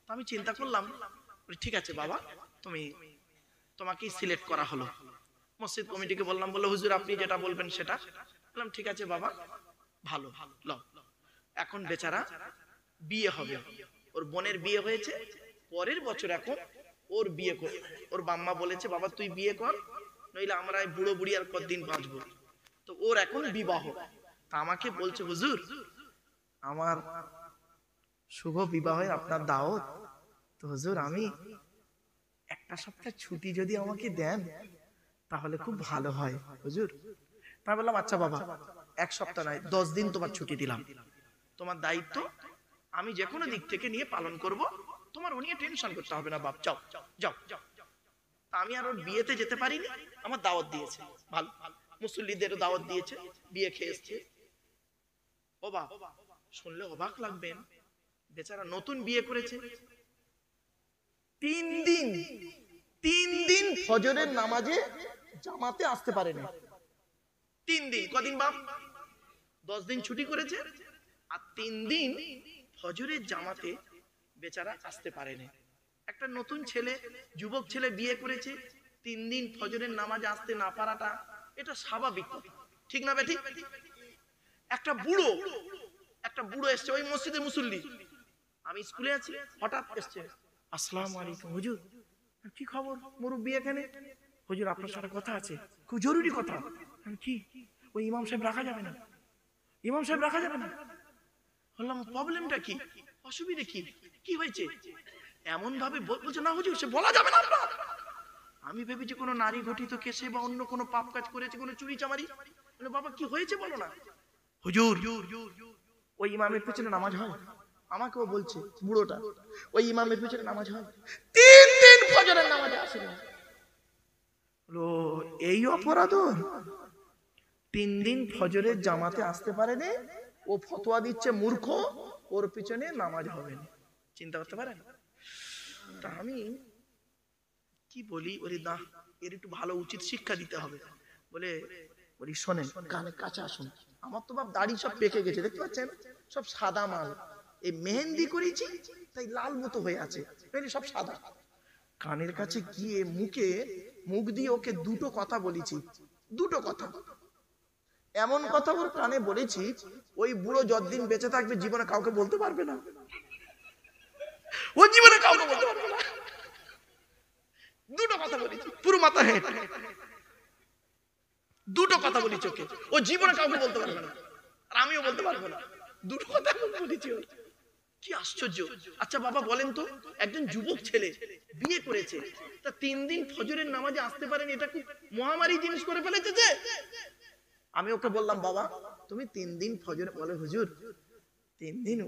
তো আমি চিন্তা করলাম, ঠিক আছে বাবা, তোমাকেই সিলেক্ট করা হলো। মসজিদ কমিটিকে বললাম, বললো হুজুর আপনি যেটা বলবেন সেটা। বললাম ঠিক আছে বাবা, ভালো। এখন বেচারা বিয়ে হবে, ওর বোনের বিয়ে হয়েছে পরের বছর, এখন ওর বিয়ে করে, ওর বাম্মা বলেছে বাবা তুই বিয়ে কর, নইলে আমরা বুড়ো বুড়ি আর কতদিন বাঁচবো। তো ওর এখন বিবাহ, তা আমাকে বলছে হুজুর আমার শুভ বিবাহে আপনার দাওয়াত, তো হুজুর আমি 1 সপ্তাহ ছুটি যদি আমাকে দেন তাহলে খুব ভালো হয় হুজুর। আমি বললাম আচ্ছা বাবা, 1 সপ্তাহ নয় 10 দিন তোমার ছুটি দিলাম, তোমার দায়িত্ব আমি যে কোনো দিক থেকে নিয়ে পালন করব, তোমার ও নিয়ে টেনশন করতে হবে না বাপ, যাও যাও। তা আমি আর ওর বিয়েতে যেতে পারিনি, আমার দাওয়াত দিয়েছে, ভালো মুসল্লিদেরও দাওয়াত দিয়েছে, বিয়ে খেয়ে এসছে। ও বাপ, শুনলে অবাক লাগবেন, বেচারা নতুন বিয়ে করেছে, 3 দিন ফজরের নামাজে জামাতে আসতে পারেনি। 3 দিন, কদিন বাপ? 10 দিন ছুটি করেছে, আর 3 দিন ফজরের জামাতে বেচারা আসতে পারেনি। একটা নতুন ছেলে, যুবক ছেলে বিয়ে করেছে, 3 দিন ফজরের নামাজে আসতে না পারাটা এটা স্বাভাবিক কথা, ঠিক না বেটি? একটা বুড়ো এসছে ওই মসজিদের মুসল্লি, আমি স্কুলে আছি, হঠাৎ এসছে, আসসালামু আলাইকুম হুজুর। কি খবর মুরব্বি এখানে? হুজুর আপনার সাথে কথা আছে, খুব জরুরি কথা। কি? ওই ইমাম সাহেব রাখা যাবে না, ইমাম সাহেব রাখা যাবে না। বললাম প্রবলেমটা কি, অসুবিধা কি, কি হয়েছে? এমন ভাবে বলছে, না হুজুর সে বলা যাবে না আপনার। আমি ভেবেছি কোনো নারী ঘটিত কেসে বা অন্য কোনো পাপ কাজ করেছে, কোনো চুরি চামারি। বলে বাবা কি হয়েছে বলো না। হুজুর ওই ইমামের পেছনে নামাজ হয়। আমাকেও বলছে বুড়োটা, ওই ইমামের পেছনে নামাজ হয়, 3 দিন ফজরের নামাজে আসে না। বলো এই অপরাধ, 3 দিন ফজরের জামাতে আসতে পারেনি, ও ফতোয়া দিচ্ছে মূর্খ, ওর পিছনে নামাজ হবে না। চিন্তা করতে পারেন? তা আমি কি বলি, ওরে না এর একটু ভালো উচিত শিক্ষা দিতে হবে। বলি শোনেন, কানে কাছে আসুন। আমার তো বাপ দাড়ি সব পেকে গেছে, দেখতে পাচ্ছেন, সব সাদা মাল। এই মেহেন্দি করেছি তাই লাল মতো হয়ে আছে, সব সাদা। কানের কাছে গিয়ে মুখ দিয়ে ওকে 2টো কথা বলেছি, 2টো কথা, এমন কথা ওর কানে বলেছি, ওই বুড়ো যতদিন বেঁচে থাকবে জীবনে কাউকে বলতে পারবে না, ও জীবনে কাউকে বলতে পারবে না। 2টো কথা বলেছি, পুরো মাথা হেঁট, 2টো কথা বলেছি ওকে, ও জীবনে কাউকে বলতে পারবে না, আর আমিও বলতে পারবো না। 2টো কথা বলেছি। কি আশ্চর্য। আচ্ছা বাবা বলেন তো, একজন যুবক ছেলে বিয়ে করেছে, তা 3 দিন ফজরের নামাজে আসতে পারেন, এটা খুব মহামারী জিনিস করে ফেলেছে যে। আমি ওকে বললাম বাবা তুমি 3 দিন ফজর, বলে হুজুর 3 দিন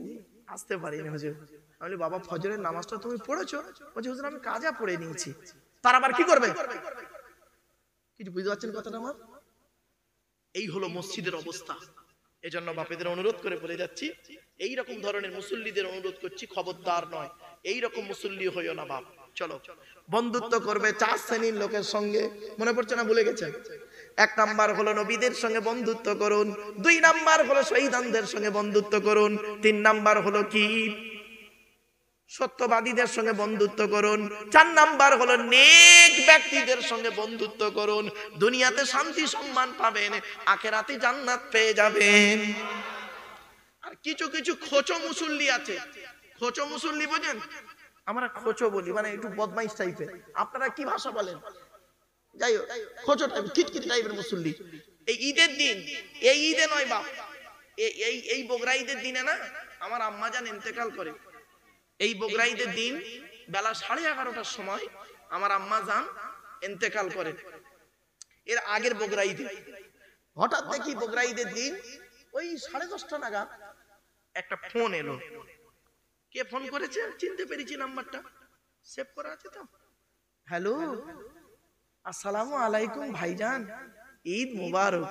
আসতে পারিনি হুজুর। আমি বলি বাবা ফজরের নামাজটা তুমি পড়েছো? বলছে হুজুর আমি কাজা পড়ে নিয়েছি। তার আবার কি করবে? কিছু বুঝতে পারছেন কথাটা আমার? এই হলো মসজিদের অবস্থা। এজন্য বাপেদের অনুরোধ করে বলে যাচ্ছি, এই রকম ধরনের মুসল্লিদের অনুরোধ করছি, খবরদার নয়, এই রকম মুসল্লি হইও না বাপ। চলো বন্ধুত্ব করবে 4 শ্রেণীর লোকের সঙ্গে, মনে পড়ছে না, ভুলে গেছেন? 1 নাম্বার হলো নবীদের সঙ্গে বন্ধুত্ব করুন, 2 নাম্বার হলো শহীদদের সঙ্গে বন্ধুত্ব করুন, 3 নাম্বার হলো কি সত্যবাদীদের সঙ্গে বন্ধুত্ব করুন, 4 নাম্বার হলো নেক ব্যক্তিদের সঙ্গে বন্ধুত্ব করুন। দুনিয়াতে শান্তি সম্মান পাবেন, আখিরাতে জান্নাত পেয়ে যাবেন। আর কিছু কিছু খোঁচো মুসল্লি আছে, খোঁচো মুসল্লি বোঝেন? আমরা খোঁচো বলি, মানে একটু বদমাইশ টাইপের, আপনারা কি ভাষা বলেন? যাই হোক, খোঁচো টাইপ, খিটখিট টাইপের মুসল্লি। এই ঈদের দিন, এই ঈদে নয় বাপ, এই বগরা ঈদের দিনে না আমার আম্মা জান ইন্তেকাল করে। এই বগরা ঈদের দিন বেলা 11:30টার সময় আমার আম্মা জান ইন্তেকাল করে। এর আগের বগরা ঈদে হঠাৎ দেখি বগরা ঈদের দিন ওই 10:30 নাগাদ একটা ফোন এলো। কে ফোন করেছে চিনতে পেরেছি, নাম্বারটা সেভ করা আছে তো। হ্যালো আসসালামু আলাইকুম ভাইজান, ঈদ মোবারক।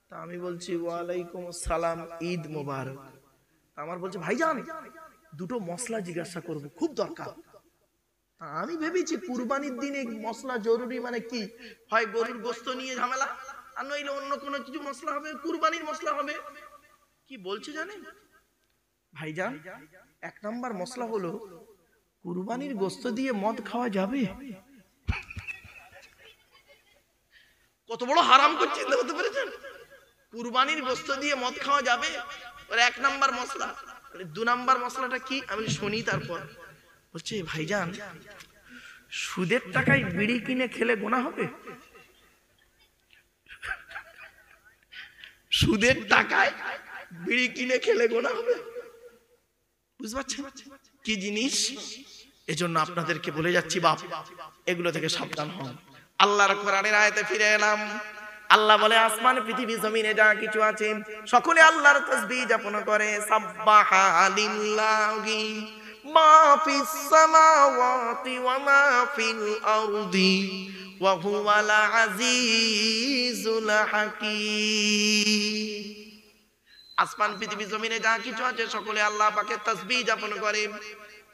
তা আমি বলছি ওয়ালাইকুম আসসালাম, ঈদ মোবারক। আমার বলছে ভাইজান 2টো মশলা জিজ্ঞাসা করব, খুব দরকার। আমি ভেবেছি কুরবানির দিনে মশলা জরুরি, মানে কি হয় গরুর গোশত নিয়ে ঝামেলা, আর নইলে অন্য কোনো কিছু মশলা হবে, কুরবানির মশলা হবে। কি বলছে জানেন ভাইজান? 1 নাম্বার মশলা হলো কুরবানির গোশত দিয়ে মদ খাওয়া যাবে। কত বড় হারাম করছে, চিন্তা করতে পেরেছেন? কুরবানির গোশত দিয়ে মদ খাওয়া যাবে, ওর 1 নাম্বার মশলা। 2 নাম্বার মশলাটা কি আমি শুনি। তারপর বলছে ভাইজান সুদের টাকায় বিড়ি কিনে খেলে গুনাহ হবে? সুদের টাকায় বিড়ি কিনে খেলে গুনাহ হবে? বুঝতে পারছেন কি জিনিস? এজন্য আপনাদেরকে বলে যাচ্ছি বাপ, এগুলো থেকে সাবধান হন। আল্লাহর কোরআনের আয়াতে ফিরে এলাম। আল্লাহ বলে আসমান পৃথিবী জমিনে যা কিছু আছে সকলে আল্লাহর তাসবিহ যাপন করে। সাব্বাহা লিল্লাহি মা ফিস সামাওয়াতি ওয়া মা ফিল আরদি ওয়া হুয়াল আজিজুল হাকীম। আসমান পৃথিবী জমিনে যা কিছু আছে সকলে আল্লাহ পাকের তাসবিহ যাপন করে।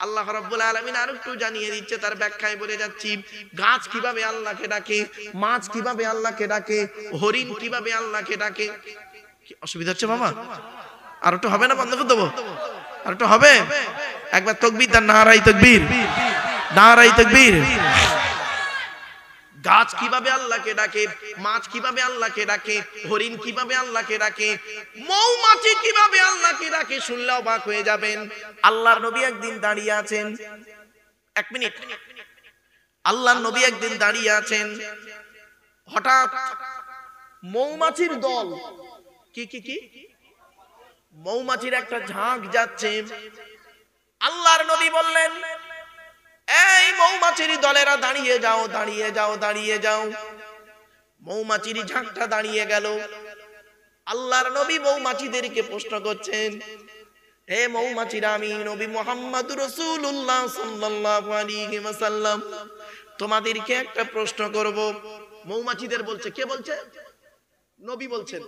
আল্লাহ রাব্বুল আলামিন আরেকটু জানিয়ে দিচ্ছে, তার ব্যাখ্যায় বলে যাচ্ছি। গাছ কিভাবে আল্লাহকে ডাকে, মাছ কিভাবে আল্লাহকে ডাকে, হরিণ কিভাবে আল্লাহকে ডাকে। কি অসুবিধা হচ্ছে বাবা? আর একটু হবে না? বন্ধ করে দেবো? আর একটু হবে? একবার তাকবীর দেন, নারায়ে তাকবীর, নারায়ে তাকবীর। গাছ কিভাবে আল্লাহকে ডাকে, মাছ কিভাবে আল্লাহকে ডাকে, হরিণ কিভাবে আল্লাহকে ডাকে, মৌমাছি কিভাবে আল্লাহকে ডাকে, শুনলে অবাক হয়ে যাবেন। আল্লাহর নবী একদিন দাঁড়িয়ে আছেন, এক মিনিট, আল্লাহর নবী একদিন দাঁড়িয়ে আছেন, হঠাৎ মৌমাছির দল, কি কি কি মৌমাছির একটা ঝাঁক যাচ্ছে। আল্লাহর নবী বললেন, এই মৌমাছির দলেরা দাঁড়িয়ে যাও, দাঁড়িয়ে যাও, দাঁড়িয়ে যাও। মৌমাছির ঝাঁকটা দাঁড়িয়ে গেল। আল্লাহর নবী মৌমাছিদেরকে প্রশ্ন করছেন, হে মৌমাছিরা, আমি নবী মুহাম্মদুর রাসূলুল্লাহ সাল্লাল্লাহু আলাইহি ওয়াসাল্লাম তোমাদেরকে একটা প্রশ্ন করব। মৌমাছিদের বলছে, কে বলছে? নবী বলছেন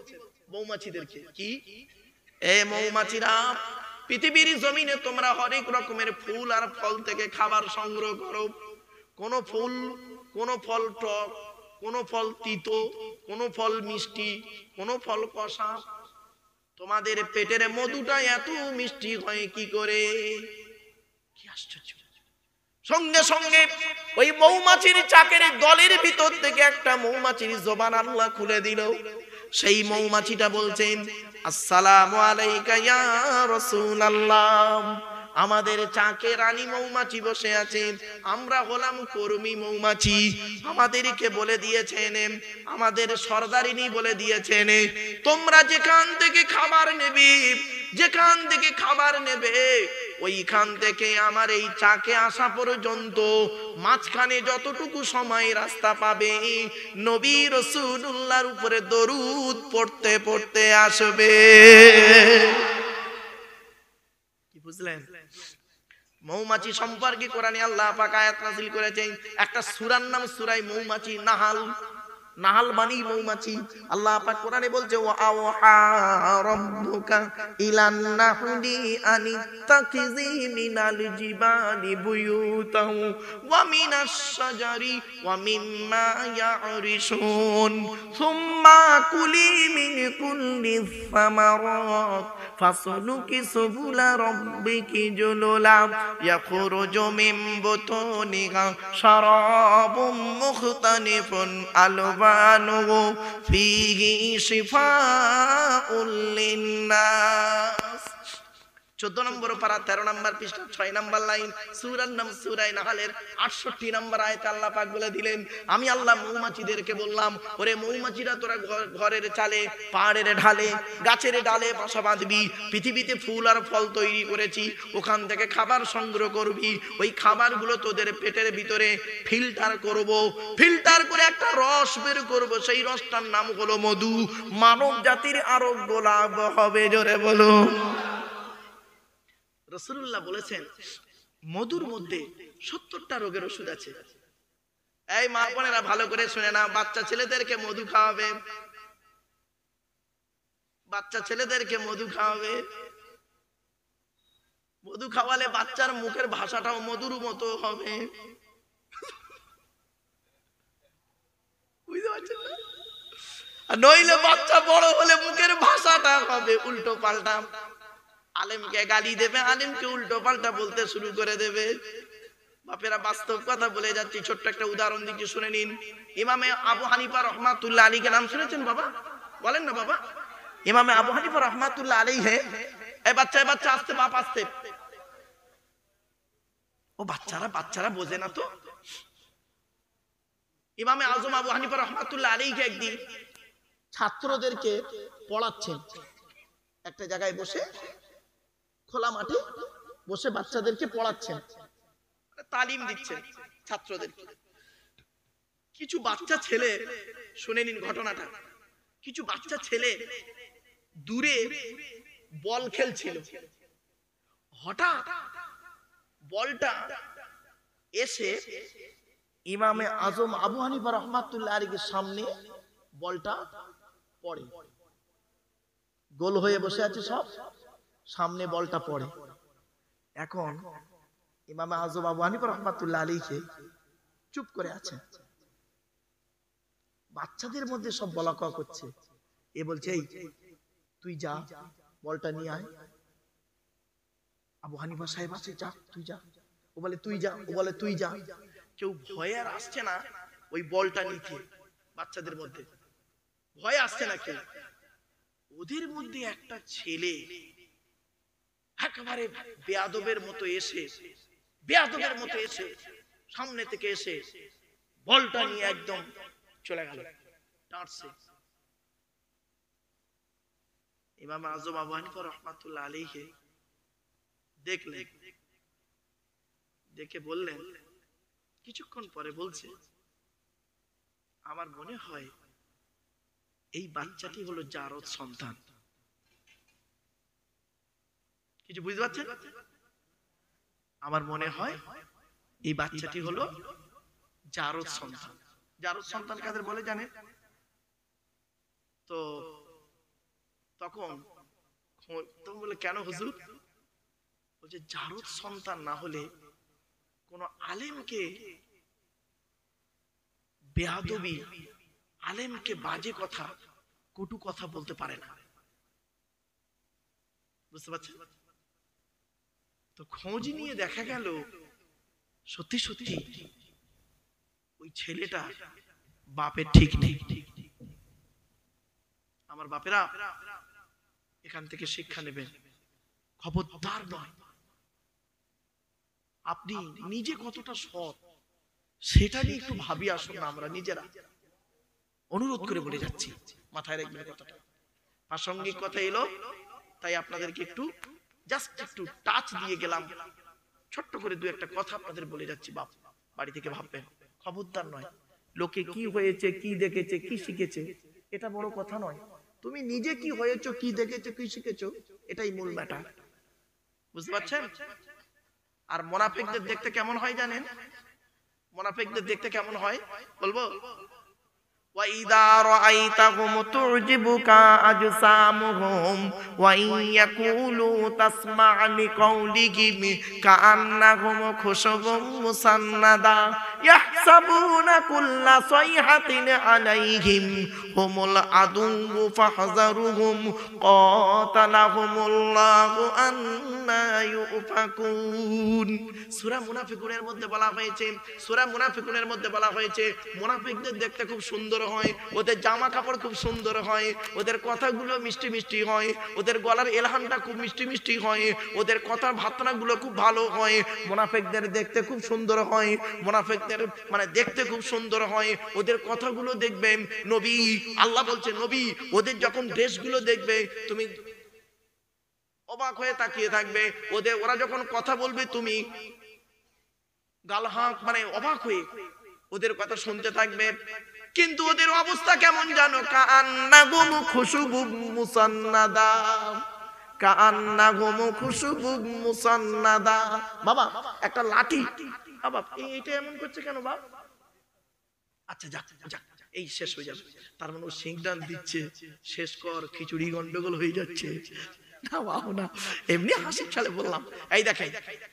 মৌমাছিদেরকে, কি? এ মৌমাছিরা, পৃথিবীর জমিনে তোমরা হরেক রকমের ফুল আর ফল থেকে খাবার সংগ্রহ করো। কোন ফুল, কোন ফল টক, কোন ফল তিতো, কোন ফল মিষ্টি, কোন ফল কষা। তোমাদের পেটের মধুটা এত মিষ্টি হয় কি করে? কি আশ্চর্য! সঙ্গে সঙ্গে ওই মৌমাছির চাকের দলের ভিতর থেকে একটা মৌমাছির জবান আল্লাহ খুলে দিল। সেই মৌমাছিটা বলছেন, আসসালামু আলাইকা ইয়া রাসূলুল্লাহ। আমাদের চাকে রানী মৌমাছি বসে আছেন, আমরা হলাম কর্মী মৌমাছি। আমাদেরকে বলে দিয়েছেন, আমাদের সরদারিনী বলে দিয়েছেন, তোমরা যেখান থেকে খাবার নেবে, যেখান থেকে খাবার নেবে, ওইখান থেকে আমার এই চাকে আসা পর্যন্ত মাঝখানে যতটুকু সময় রাস্তা পাবে, নবী রাসূলুল্লাহর উপরে দরুদ পড়তে পড়তে আসবে। কি বুঝলেন? মৌমাছি সম্পর্কে কোরআনে আল্লাহ পাক আয়াত নাযিল করেছেন। একটা সূরার নাম সূরা মৌমাছি, নাহাল। নাহাল মানি মৌমাছি। আল্লাহ পাক কোরআনে বলছে, ওয়া আওহা রাব্বুকা ইলান নাহলি আনিত্তাখিযি মিনাল জিবালি বুয়ুতাও ওয়া মিনাশ শাজারি ওয়া মিম্মা ইয়ারিশুন সুম্মা কুলি মিন কুল্লিস সামারাত ফাসলুকি সুবুলা রাব্বিকি জুলুলা ইয়াখরুজু মিন বুতুনিহা শারাবুম মুখতালিফুন আলবানুহু ফীহি শিফাউল লিন্নাস। 14 নম্বর পারা 13 নম্বর পৃষ্ঠা 6 নম্বর লাইন, সূরার নাম সূরা নাহলের 68 নম্বর আয়াতে আল্লাহ পাক বলে দিলেন, আমি আল্লাহ মৌমাছিদেরকে বললাম, ওরে মৌমাছিরা, তোরা ঘরের চালে, পাহাড়ের ঢালে, গাছের ডালে বাসা বাঁধবি। পৃথিবীতে ফুল আর ফল তৈরি করেছি, ওখান থেকে খাবার সংগ্রহ করবি। ওই খাবারগুলো তোদের পেটের ভিতরে ফিল্টার করব, ফিল্টার করে একটা রস বের করব, সেই রসটার নাম হলো মধু। মানব জাতির আরোগ্য লাভ হবে। জোরে বলো। রাসূলুল্লাহ বলেছেন, মধুর মধ্যে 70টা রোগের ওষুধ আছে। এই মা বোনেরা ভালো করে শুনে না, বাচ্চা ছেলেদেরকে মধু খাওয়াবে, বাচ্চা ছেলেদেরকে মধু খাওয়াবে। মধু খাওয়ালে বাচ্চার মুখের ভাষাটাও মধুর মতো হবে। বুঝতে পারছেন না? আর নইলে বাচ্চা বড় হলে মুখের ভাষাটা হবে উল্টো পাল্টা। আলেমকে গালি দেবে, আলেমকে উল্টো পাল্টা বলতে শুরু করে দেবে। বাপেরা, বাস্তব কথা বলে যাচ্ছি, ছোট্ট একটা উদাহরণ দিচ্ছি, শুনে নিন। ইমামে আবু হানিফা রহমাতুল্লাহ আলাইহি নাম শুনেছেন বাবা? বলেন না বাবা। ইমামে আবু হানিফা রহমাতুল্লাহ আলাইহি, এই বাচ্চা, এই বাচ্চা আসতে, বাপ আসতে। ও বাচ্চারা বোঝে না তো। ইমামে আজম আবু হানিফা রহমাতুল্লাহ আলাইহি একদিন ছাত্রদেরকে পড়াচ্ছেন, একটা জায়গায় বসে, খোলা মাঠে বসে বাচ্চাদেরকে পড়াচ্ছেন, তালিম দিচ্ছেন ছাত্রদেরকে। কিছু বাচ্চা ছেলে, শুনে নিন ঘটনাটা, কিছু বাচ্চা ছেলে দূরে বল খেলছিল। হঠাৎ বলটা এসে ইমামে আজম আবু হানিফা রহমাতুল্লাহ আলাইহির সামনে বলটা পড়ে। গোল হয়ে বসে আছে সব, সামনে বলটা পড়ে। এখন ইমামে আজম আবু হানিফা রহমাতুল্লাহ আলাইহি চুপ করে আছেন। বাচ্চাদের মধ্যে সব বলা কওয়া করছে। এ বলছে, এই তুই যা, বলটা নিয়ে আয়। আবু হানিফা সাহেব আছে, যা তুই যা। ও বলে তুই যা, ও বলে তুই যা। কেউ ভয়ে আর আসছে না, ওই বলটা নিতে বাচ্চাদের মধ্যে ভয় আসছে নাকি? ওদের মধ্যে একটা ছেলে একেবারে বেয়াদবের মতো এসে সামনে থেকে এসে বলটা নিয়ে একদম চলে গেল, টাঁটছে। ইমাম আযম আবু হানিফা রাহমাতুল্লাহ আলাইহি দেখলেন, দেখে বললেন, কিছুক্ষণ পরে বলছে, আমার মনে হয় এই বাচ্চাটি হলো জারদ সন্তান। কিছু বুঝতে পারছেন? আমার মনে হয় এই বাচ্চাটি হলো জারদ সন্তান। জারদ সন্তান কাদের বলে জানেন? তো তখন বলে, কেন হুজুর? বলছে, জারদ সন্তান না হলে কোন আলেমকে বেয়াদবি, আলেমকে বাজে কথা, কটু কথা বলতে পারে না। বুঝতে পারছেন? তো খোঁজ নিয়ে দেখা গেল সত্যি সত্যি ওই ছেলেটা বাপের ঠিক নেই। আমার বাপেরা এখান থেকে শিক্ষা নেবেন, খবরদার নয়, আপনি নিজে কতটা সৎ সেটা নিয়ে একটু ভাবি আসুন না। আমরা নিজেরা অনুরোধ করে বলে যাচ্ছি, মাথায় রাখবেন কথাটা। প্রাসঙ্গিক কথা এলো তাই আপনাদেরকে একটু জাস্ট একটু টাচ দিয়ে গেলাম, ছোট্ট করে দু একটা কথা আপনাদের বলে যাচ্ছি। বাপ বাড়ি থেকে ভাববেন, খবরদার নয়, লোকে কি হয়েছে, কি দেখেছে, কি শিখেছে এটা বড় কথা নয়। তুমি নিজে কি হয়েছো, কি দেখেছো, কি শিখেছো, এটাই মূল ম্যাটার। বুঝতে পারছেন? আর মুনাফিকদের দেখতে কেমন হয় জানেন? মুনাফিকদের দেখতে কেমন হয় বলবো? وَإِذَا رَأَيْتَهُمْ تُعْجِبُكَ أَجْسَامُهُمْ وَإِنْ يَقُولُوا تَسْمَعْ لِقَوْلِهِمْ كَأَنَّهُمْ خُشُبٌ مُّسَنَّدَةٌ يَحْسَبُونَ كُلَّ صَيْحَةٍ عَلَيْهِمْ هُمُ الْعَدُوُّ فَاحْذَرْهُمْ قَاتَلَهُمُ اللَّهُ أَنَّى يُؤْفَكُونَ। সূরা মুনাফিকুনের মধ্যে বলা হয়েছে মুনাফিকদের দেখতে খুব সুন্দর হয়, ওদের জামা কাপড় খুব সুন্দর হয়, ওদের কথাগুলো মিষ্টি মিষ্টি হয়, ওদের গলার এলহানটা খুব মিষ্টি মিষ্টি হয়, ওদের কথার ভাতনাগুলো খুব ভালো হয়। মুনাফিকদের দেখতে খুব সুন্দর হয়, মুনাফিকদের মানে দেখতে খুব সুন্দর হয়, ওদের কথাগুলো দেখবেন। নবী, আল্লাহ বলছে, নবী ওদের যখন ড্রেসগুলো দেখবে তুমি অবাক হয়ে তাকিয়ে থাকবে। ওরা যখন কথা বলবে তুমি গালহাক মানে অবাক হয়ে ওদের কথা শুনতে থাকবে। কিন্তু ওদের অবস্থা কেমন জানো? কাআন্নাহুম খুশুবুম মুসান্নাদা, কাআন্নাহুম খুশুবুম মুসান্নাদা। বাবা একটা লাঠি, বাবা এইটা এমন করছে কেন বাবা? আচ্ছা যাক যাক, এই শেষ হয়ে যাবে। তার মানে ও সিংদান দিচ্ছে, শেষ কর, খিচুড়ি গন্ডগোল হয়ে যাচ্ছে। না বাবা না, এমনি হাসির ছলে বললাম। এই দেখেন,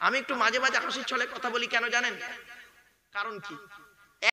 আমি একটু মাঝে মাঝে হাসির ছলে কথা বলি, কেন জানেন? কারণ কি?